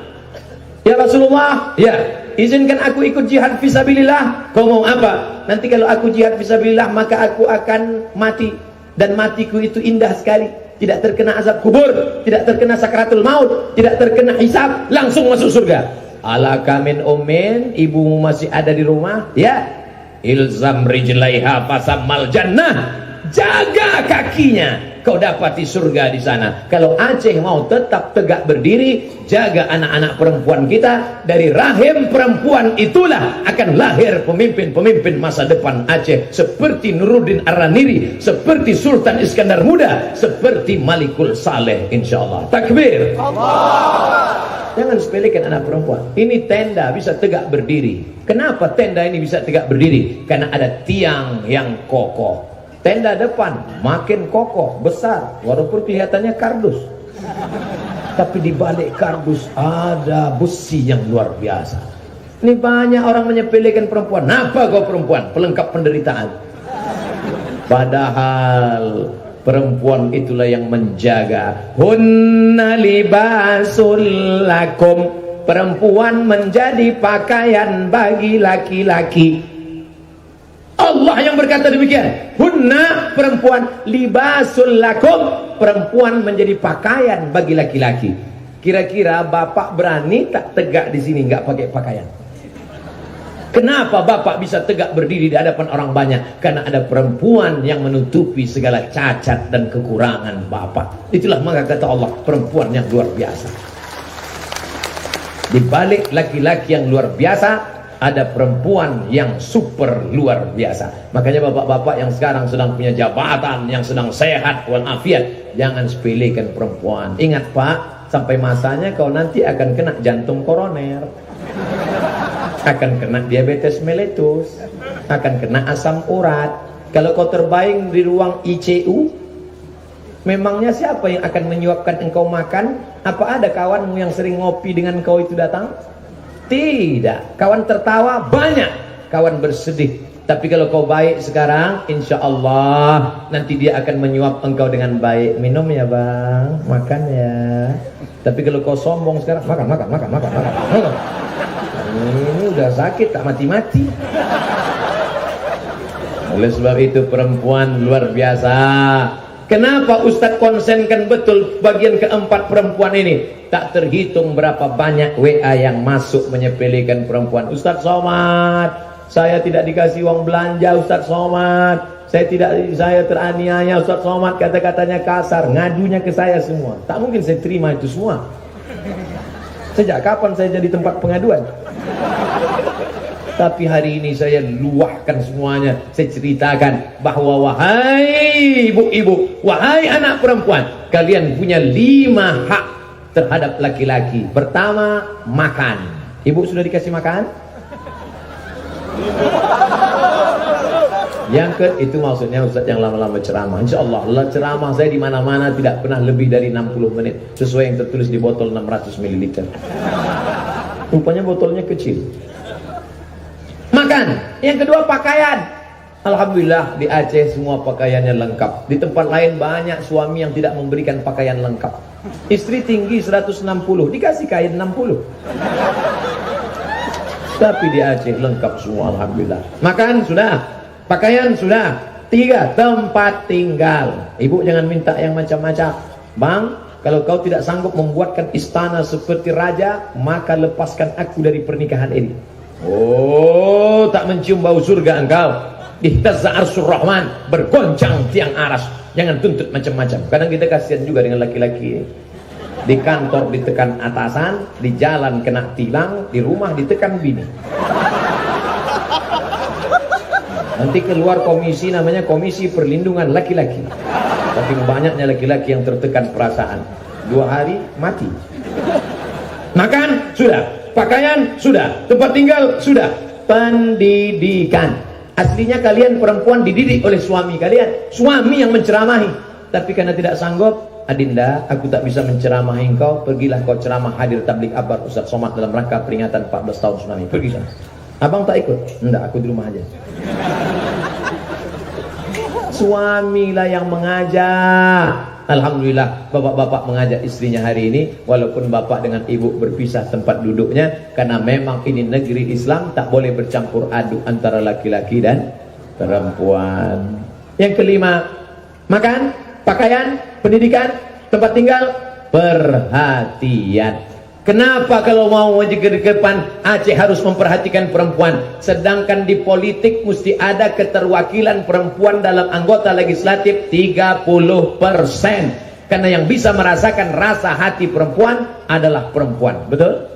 Speaker 3: Ya Rasulullah, ya, izinkan aku ikut jihad fisabilillah. Kau mau apa? Nanti kalau aku jihad fisabilillah maka aku akan mati, dan matiku itu indah sekali. Tidak terkena azab kubur, tidak terkena sakaratul maut, tidak terkena hisab, langsung masuk surga. Ala kamin umin, ibumu masih ada di rumah, ya. Ilzam rijlaiha fasammal jannah. Jaga kakinya, kau dapati surga di sana. Kalau Aceh mau tetap tegak berdiri, jaga anak-anak perempuan kita. Dari rahim perempuan itulah akan lahir pemimpin-pemimpin masa depan Aceh, seperti Nuruddin Ar-Raniri, seperti Sultan Iskandar Muda, seperti Malikul Saleh, insyaallah. Takbir. Allah. Jangan sepelekan anak perempuan. Ini tenda bisa tegak berdiri. Kenapa tenda ini bisa tegak berdiri? Karena ada tiang yang kokoh. Tenda depan makin kokoh, besar, walaupun kelihatannya kardus. Tapi di balik kardus ada besi yang luar biasa. Ini banyak orang menyepelekan perempuan. Apa kau perempuan? Pelengkap penderitaan. Padahal perempuan itulah yang menjaga. Hunna libasul lakum. Perempuan menjadi pakaian bagi laki-laki. Allah yang berkata demikian. Hunna, perempuan, libasul lakum, perempuan menjadi pakaian bagi laki-laki. Kira-kira bapak berani tak tegak di sini nggak pakai pakaian? Kenapa bapak bisa tegak berdiri di hadapan orang banyak? Karena ada perempuan yang menutupi segala cacat dan kekurangan bapak. Itulah maka kata Allah, perempuan yang luar biasa. Di balik laki-laki yang luar biasa, ada perempuan yang super luar biasa. Makanya bapak-bapak yang sekarang sedang punya jabatan, yang sedang sehat walafiat, jangan sepelekan perempuan. Ingat Pak, sampai masanya kau nanti akan kena jantung koroner, akan kena diabetes mellitus, akan kena asam urat. Kalau kau terbaring di ruang ICU, memangnya siapa yang akan menyuapkan engkau makan? Apa ada kawanmu yang sering ngopi dengan kau itu datang? Tidak. Kawan tertawa banyak, kawan bersedih Tapi kalau kau baik sekarang, insya Allah nanti dia akan menyuap engkau dengan baik. Minum ya bang, makan ya. Tapi kalau kau sombong sekarang, makan. Ini udah sakit, tak mati-mati. Oleh sebab itu perempuan luar biasa. Kenapa Ustadz konsenkan betul bagian keempat perempuan ini? Tak terhitung berapa banyak WA yang masuk menyepelekan perempuan. Ustadz Somad, saya tidak dikasih uang belanja Ustadz Somad. Saya teraniaya Ustadz Somad, kata-katanya kasar, ngadunya ke saya semua. Tak mungkin saya terima itu semua. Sejak kapan saya jadi tempat pengaduan? Tapi hari ini saya luahkan semuanya. Saya ceritakan bahwa wahai ibu-ibu, wahai anak perempuan, kalian punya 5 hak terhadap laki-laki. Pertama, makan. Ibu sudah dikasih makan? Yang itu maksudnya Ustaz yang lama-lama ceramah. Insya Allah ceramah saya di mana-mana tidak pernah lebih dari 60 menit sesuai yang tertulis di botol 600 ml. Rupanya botolnya kecil. Makan. Yang kedua, pakaian. Alhamdulillah di Aceh semua pakaiannya lengkap. Di tempat lain banyak suami yang tidak memberikan pakaian lengkap. Istri tinggi 160, dikasih kain 60. Tapi di Aceh lengkap semua, alhamdulillah. Makan sudah, pakaian sudah. 3, tempat tinggal. Ibu jangan minta yang macam-macam. Bang, kalau kau tidak sanggup membuatkan istana seperti raja, maka lepaskan aku dari pernikahan ini. Oh, tak mencium bau surga engkau. Ihtazza arsyur rahman, bergoncang tiang aras. Jangan tuntut macam-macam. Kadang kita kasihan juga dengan laki-laki. Di kantor ditekan atasan, di jalan kena tilang, di rumah ditekan bini. Nanti keluar komisi namanya Komisi Perlindungan Laki-laki. Tapi banyaknya laki-laki yang tertekan perasaan. 2 hari mati. Makan sudah, pakaian sudah, tempat tinggal sudah, pendidikan. Aslinya kalian perempuan dididik oleh suami kalian, suami yang menceramahi. Tapi karena tidak sanggup, Adinda, aku tak bisa menceramahi engkau, pergilah kau ceramah hadir tablik akbar Ustadz Somad dalam rangka peringatan 14 tahun tsunami. Pergi sana. Abang tak ikut? Enggak, aku di rumah aja. Suamilah yang mengajak. Alhamdulillah bapak-bapak mengajak istrinya hari ini, walaupun bapak dengan ibu berpisah tempat duduknya, karena memang ini negeri Islam, tak boleh bercampur aduk antara laki-laki dan perempuan. Yang kelima, makan, pakaian, pendidikan, tempat tinggal, perhatian. Kenapa kalau mau maju ke depan Aceh harus memperhatikan perempuan, sedangkan di politik mesti ada keterwakilan perempuan dalam anggota legislatif 30%, karena yang bisa merasakan rasa hati perempuan adalah perempuan. Betul?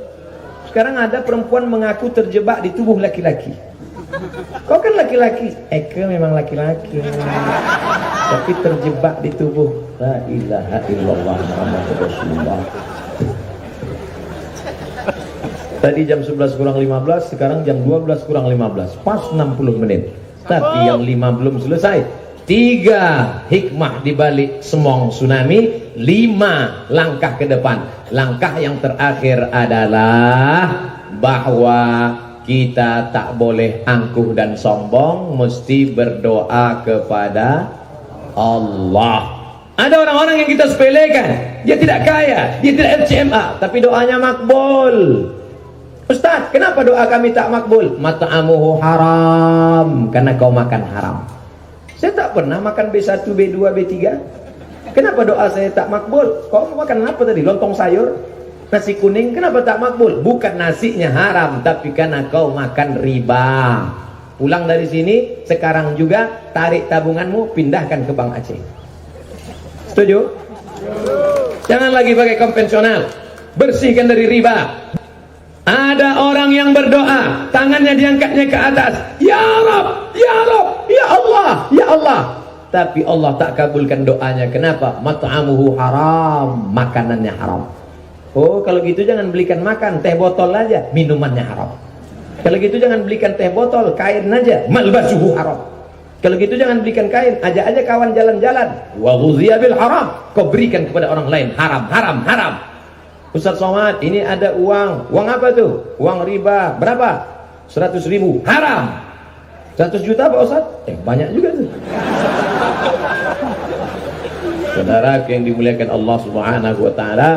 Speaker 3: Sekarang ada perempuan mengaku terjebak di tubuh laki-laki. Kau kan laki-laki, Eke memang laki-laki, tapi terjebak di tubuh. La ilaha illallah Muhammadur Rasulullah. Tadi jam 11 kurang 15, sekarang jam 12 kurang 15, pas 60 menit. Tapi yang 5 belum selesai. 3 hikmah dibalik semong tsunami, 5 langkah ke depan. Langkah yang terakhir adalah bahwa kita tak boleh angkuh dan sombong, mesti berdoa kepada Allah. Ada orang-orang yang kita sepelekan, dia tidak kaya, dia tidak RCMA, tapi doanya makbul. Ustaz, kenapa doa kami tak makbul? Mata'amuhu haram, karena kau makan haram. Saya tak pernah makan B1, B2, B3. Kenapa doa saya tak makbul? Kau makan apa tadi? Lontong sayur? Nasi kuning? Kenapa tak makbul? Bukan nasinya haram, tapi karena kau makan riba. Pulang dari sini, sekarang juga tarik tabunganmu, pindahkan ke Bank Aceh. Setuju? Jangan lagi pakai konvensional. Bersihkan dari riba. Ada orang yang berdoa, tangannya diangkatnya ke atas, ya Rabb, ya Rabb, ya Allah, ya Allah. Tapi Allah tak kabulkan doanya. Kenapa? Mat'amuhu haram, makanannya haram. Oh, kalau gitu jangan belikan makan, teh botol aja, minumannya haram. Kalau gitu jangan belikan teh botol, kain aja, malbasuhu haram. Kalau gitu jangan belikan kain, ajak aja kawan jalan-jalan. Wa ghuziya bil haram, kau berikan kepada orang lain, haram, haram, haram. Ustaz Somad, ini ada uang. Uang apa tuh? Uang riba. Berapa? 100.000. Haram. 100 juta Pak Ustaz? Banyak juga tuh. Saudara yang dimuliakan Allah Subhanahu wa taala,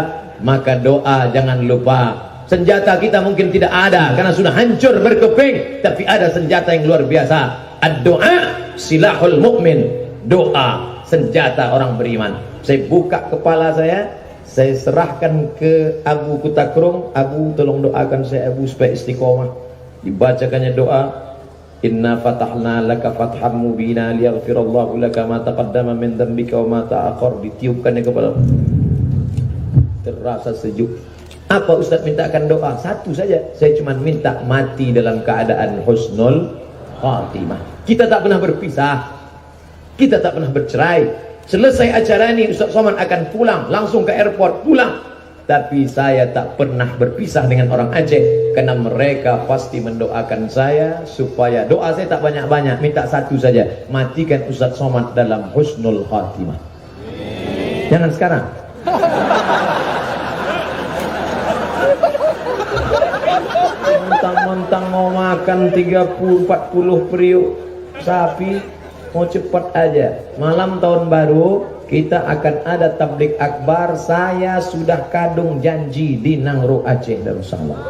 Speaker 3: maka doa jangan lupa. Senjata kita mungkin tidak ada karena sudah hancur berkeping, tapi ada senjata yang luar biasa. Ad-doa silahul mukmin. Doa senjata orang beriman. Saya buka kepala saya serahkan ke Abu Kutakrung. Abu, tolong doakan saya Abu supaya istiqomah. Dibacakannya doa, inna fatahna laka fatham mubina liyaghfirallahu laka ma taqaddama min dhanbika wa ma ta'akhkhar. Ditiupkannya kepala, terasa sejuk. Apa Ustaz mintakan doa? Satu saja, saya cuma minta mati dalam keadaan husnul khatimah. Kita tak pernah berpisah, kita tak pernah bercerai. Selesai acara ini Ustaz Somad akan pulang, langsung ke airport pulang. Tapi saya tak pernah berpisah dengan orang Aceh, karena mereka pasti mendoakan saya supaya doa saya tak banyak-banyak, minta satu saja, matikan Ustaz Somad dalam husnul khatimah. Jangan sekarang. Mentang-mentang mau makan 30-40 periuk sapi, mau cepat aja. Malam tahun baru kita akan ada tablik akbar. Saya sudah kadung janji di Nangro Aceh Darussalam.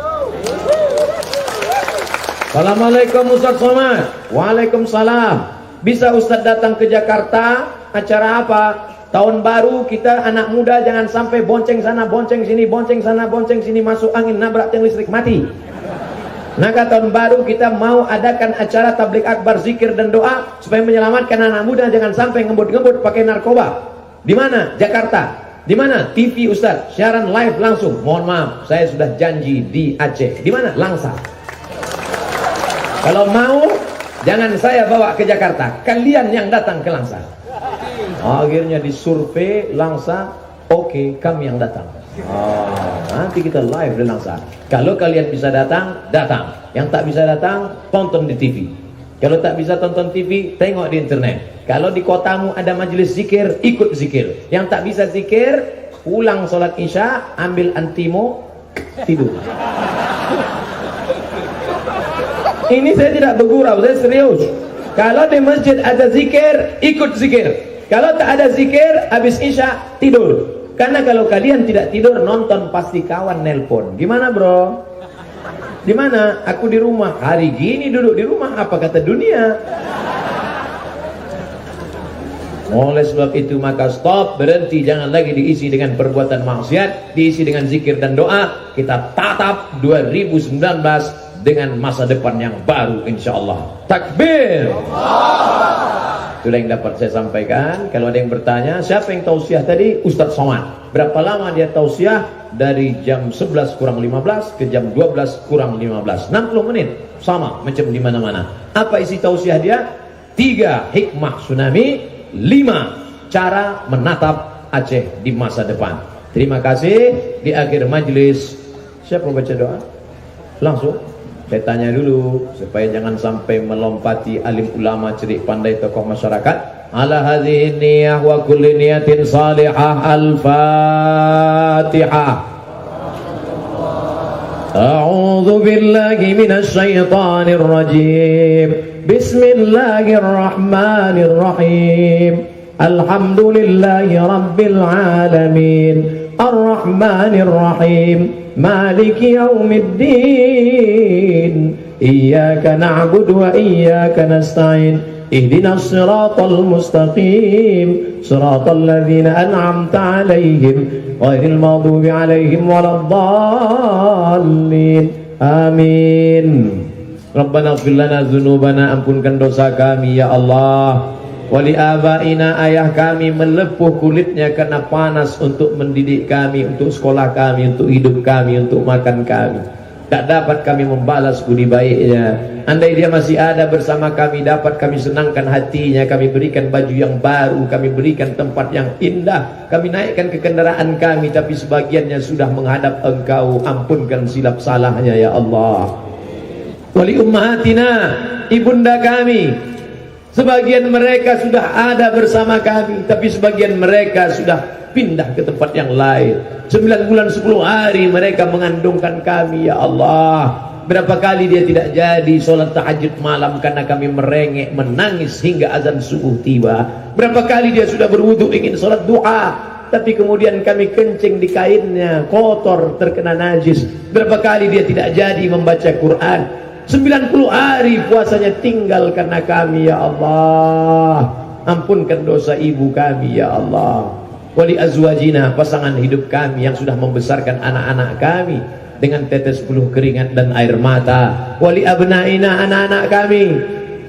Speaker 3: Assalamualaikum Ustaz Somad. Waalaikumsalam. Bisa Ustaz datang ke Jakarta? Acara apa? Tahun baru kita anak muda jangan sampai bonceng sana, bonceng sini, bonceng sana, bonceng sini, masuk angin, nabrak tiang listrik, mati. Maka tahun baru kita mau adakan acara tablik akbar, zikir dan doa supaya menyelamatkan anak muda jangan sampai ngebut-ngebut pakai narkoba. Di mana? Jakarta. Di mana? TV Ustaz, siaran live langsung. Mohon maaf, saya sudah janji di Aceh. Di mana? Langsa. Kalau mau jangan saya bawa ke Jakarta, kalian yang datang ke Langsa. Akhirnya disurvei Langsa, oke, kami yang datang. Nanti kita live di Langsa. Kalau kalian bisa datang, datang. Yang tak bisa datang, tonton di TV. Kalau tak bisa tonton TV, tengok di internet. Kalau di kotamu ada majelis zikir, ikut zikir. Yang tak bisa zikir, pulang sholat isya, ambil antimo, tidur. Ini saya tidak bergurau, saya serius. Kalau di masjid ada zikir, ikut zikir. Kalau tak ada zikir, habis isya, tidur. Karena kalau kalian tidak tidur, nonton pasti kawan nelpon. Gimana bro? Di mana? Aku di rumah. Hari gini duduk di rumah, apa kata dunia? Oleh sebab itu maka stop, berhenti, jangan lagi diisi dengan perbuatan maksiat, diisi dengan zikir dan doa. Kita tatap 2019 dengan masa depan yang baru insyaallah. Takbir. Itulah yang dapat saya sampaikan. Kalau ada yang bertanya, siapa yang tausiah tadi? Ustaz Somad. Berapa lama dia tausiah? Dari jam 11 kurang 15 ke jam 12 kurang 15. 60 menit. Sama macam di mana-mana. Apa isi tausiah dia? 3 hikmah tsunami, 5 cara menatap Aceh di masa depan. Terima kasih. Di akhir majelis, siapa baca doa? Langsung saya tanya dulu supaya jangan sampai melompati alim ulama, cerik pandai, tokoh masyarakat. Ala hadhihi niyyah wa kulli niyatin salihah. Al-Fatihah. A'udzu billahi minasy syaithanir rajim. Bismillahirrahmanirrahim. Alhamdulillahi rabbil alamin. Ar-Rahmanir Rahim. Maliki yaumiddin. Iyyaka na'budu wa iyyaka nasta'in. Ihdinas siratal mustaqim. Siratal ladzina an'amta 'alaihim ghairil maghdubi 'alaihim waladdallin. Amin. Rabbana ighfir lana dzunubana, ampunkan dosa kami ya Allah. Wali abaina, ayah kami melepuh kulitnya karena panas untuk mendidik kami, untuk sekolah kami, untuk hidup kami, untuk makan kami. Tak dapat kami membalas budi baiknya. Andai dia masih ada bersama kami, dapat kami senangkan hatinya, kami berikan baju yang baru, kami berikan tempat yang indah, kami naikkan ke kendaraan kami, tapi sebagiannya sudah menghadap Engkau. Ampunkan silap salahnya ya Allah. Wali ummahatina, ibunda kami, sebagian mereka sudah ada bersama kami, tapi sebagian mereka sudah pindah ke tempat yang lain. 9 bulan 10 hari mereka mengandungkan kami ya Allah. Berapa kali dia tidak jadi sholat tahajud malam karena kami merengek, menangis hingga azan subuh tiba. Berapa kali dia sudah berwudu ingin sholat duha, tapi kemudian kami kencing di kainnya, kotor, terkena najis. Berapa kali dia tidak jadi membaca Quran. 90 hari puasanya tinggal karena kami, ya Allah. Ampunkan dosa ibu kami, ya Allah. Wali azwajina, pasangan hidup kami yang sudah membesarkan anak-anak kami dengan tetes peluh keringat dan air mata. Wali abnaina, anak-anak kami,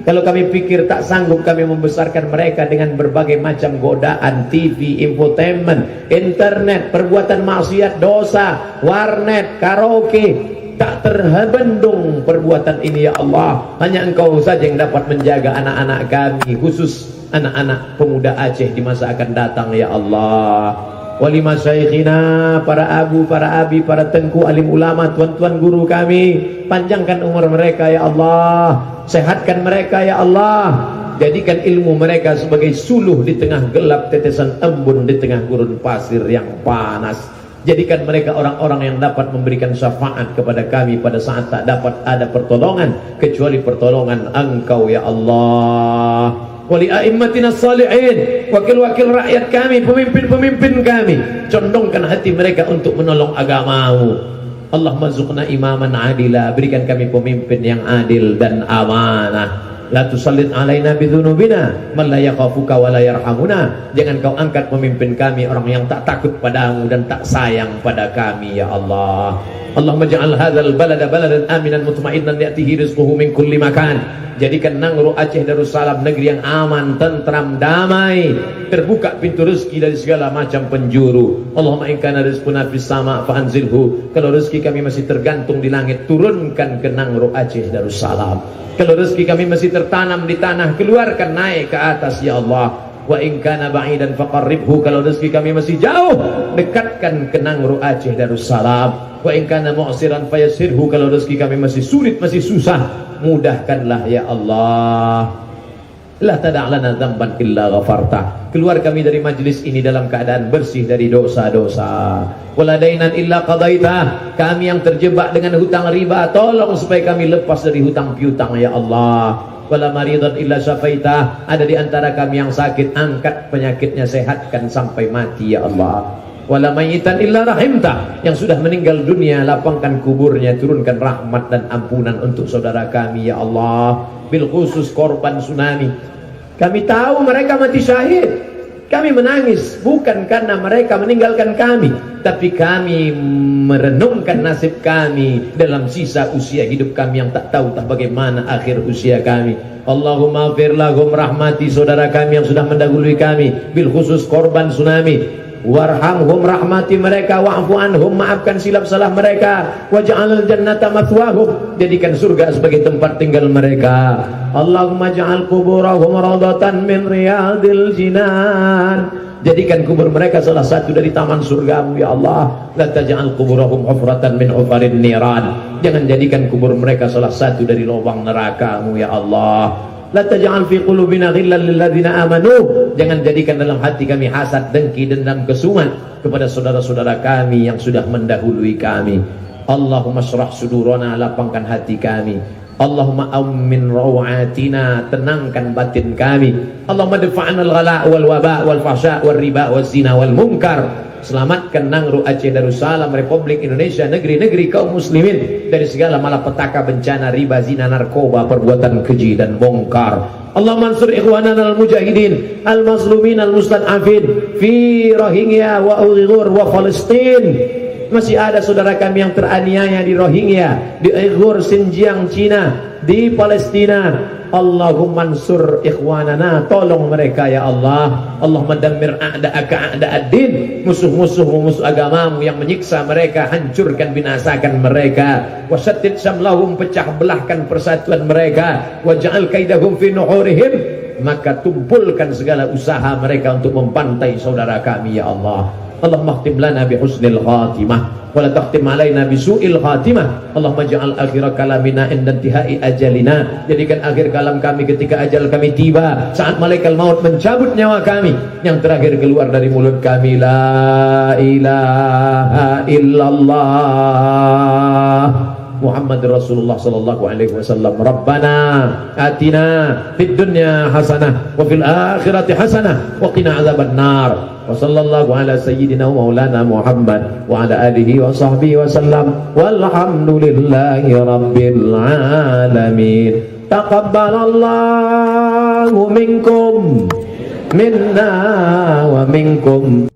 Speaker 3: kalau kami pikir tak sanggup kami membesarkan mereka dengan berbagai macam godaan, TV, infotainment, internet, perbuatan maksiat, dosa, warnet, karaoke, tak terbendung perbuatan ini, ya Allah. Hanya Engkau saja yang dapat menjaga anak-anak kami, khusus anak-anak pemuda Aceh di masa akan datang, ya Allah. Wali masyayikhina, para abu, para abi, para tengku, alim ulama, tuan-tuan guru kami, panjangkan umur mereka, ya Allah. Sehatkan mereka, ya Allah. Jadikan ilmu mereka sebagai suluh di tengah gelap, tetesan embun di tengah gurun pasir yang panas. Jadikan mereka orang-orang yang dapat memberikan syafaat kepada kami pada saat tak dapat ada pertolongan kecuali pertolongan Engkau, ya Allah. Wali a'immatina salihin, wakil-wakil rakyat kami, pemimpin-pemimpin kami, condongkan hati mereka untuk menolong agamamu. Allahumma zuqna imaman adila, berikan kami pemimpin yang adil dan amanah. La tusallit alaina bidhunubina man la yakhafuka wa la yarhamuna. Jangan kau angkat pemimpin kami orang yang tak takut padamu dan tak sayang pada kami, ya Allah. Allahumma ja'al hadzal balada baladan aminan mutma'innan ya'tihi rizquhu min kulli makan. Jadikan Nangro Aceh Darussalam negeri yang aman, tentram, damai, terbuka pintu rezeki dari segala macam penjuru. Allahumma in kana rizquna fis sama' fa anzilhu. Kalau rezeki kami masih tergantung di langit, turunkan ke Nangro Aceh Darussalam. Kalau rezeki kami masih tertanam di tanah, keluarkan naik ke atas, ya Allah. Wa in kana ba'idan faqarribhu. Kalau rezeki kami masih jauh, dekatkan ke Nangro Aceh Darussalam. Wa in kana mu'siran fayassirhu. Kalau rezeki kami masih sulit, masih susah, mudahkanlah, ya Allah. La tada'lana dzamban illa ghafarta. Keluar kami dari majlis ini dalam keadaan bersih dari dosa-dosa. Wala dainan illa qadaita. Kami yang terjebak dengan hutang riba, tolong supaya kami lepas dari hutang piutang, ya Allah. Wala maridan illa syafaita. Ada di antara kami yang sakit, angkat penyakitnya, sehatkan sampai mati, ya Allah. Wala mayitan illa rahimta. Yang sudah meninggal dunia, lapangkan kuburnya, turunkan rahmat dan ampunan untuk saudara kami, ya Allah. Bil khusus korban tsunami, kami tahu mereka mati syahid. Kami menangis bukan karena mereka meninggalkan kami, tapi kami merenungkan nasib kami dalam sisa usia hidup kami yang tak tahu tak bagaimana akhir usia kami. Allahumma fir lahum, rahmati saudara kami yang sudah mendahului kami, bil khusus korban tsunami. Warhamhum, rahmati mereka, wa'fu anhum, maafkan silap salah mereka, waj'alal jannata mathwahum, jadikan surga sebagai tempat tinggal mereka. Allahumma ja'al kuburahum rawdatan min riyadil jinan, jadikan kubur mereka salah satu dari taman surgamu, ya Allah. La taj'al kuburahum hufratan min hufarin niran, jangan jadikan kubur mereka salah satu dari lubang nerakamu, ya Allah. La taj'al fi qulubina ghillan lil ladzina amanu, jangan jadikan dalam hati kami hasad, dengki, dendam, kesumat kepada saudara-saudara kami yang sudah mendahului kami. Allahumma syrah sudurana, lapangkan hati kami. Allahumma ammin rawatina, tenangkan batin kami. Allahumma dafa'na al-ghala' wal waba' wal fahsya' wal riba wal zina wal munkar. Selamatkan Nangro Aceh Darussalam, Republik Indonesia, negeri-negeri kaum muslimin dari segala malapetaka, bencana, riba, zina, narkoba, perbuatan keji dan bongkar. Allah mansur ikhwanana al-mujahidin al-mazlumin al-mustad'afin fi Rohingya wa Uyghur wa Palestin. Masih ada saudara kami yang teraniaya di Rohingya, di Uyghur, Xinjiang, Cina, di Palestina. Allahumma ansur ikhwanana, tolong mereka, ya Allah. Allahumma dammir a'da'aka a'da'ad-din, musuh-musuh agamamu yang menyiksa mereka, hancurkan, binasakan mereka. Wasyattid syamlahum, pecah belahkan persatuan mereka. Waj'al kaidahum fi nuhurihim, maka tumpulkan segala usaha mereka untuk membantai saudara kami, ya Allah. Allahumma khtim lana bi husnil khatimah wa la takhtim alaina bi su'il khatimah. Allahumma ja'al akhir kalamina inda intihai ajalina, jadikan akhir kalam kami ketika ajal kami tiba, saat malaikat maut mencabut nyawa kami, yang terakhir keluar dari mulut kami, la ilaha illallah Muhammad Rasulullah sallallahu alaihi wasallam. Rabbana atina fid dunya hasanah wa fil akhirati hasanah wa qina adzabannar. Wa sallallahu ala sayyidina wa maulana Muhammad wa ala alihi wa sahbihi wa sallam. Walhamdulillahi rabbil alamin. Taqabbalallahu minkum minna wa minkum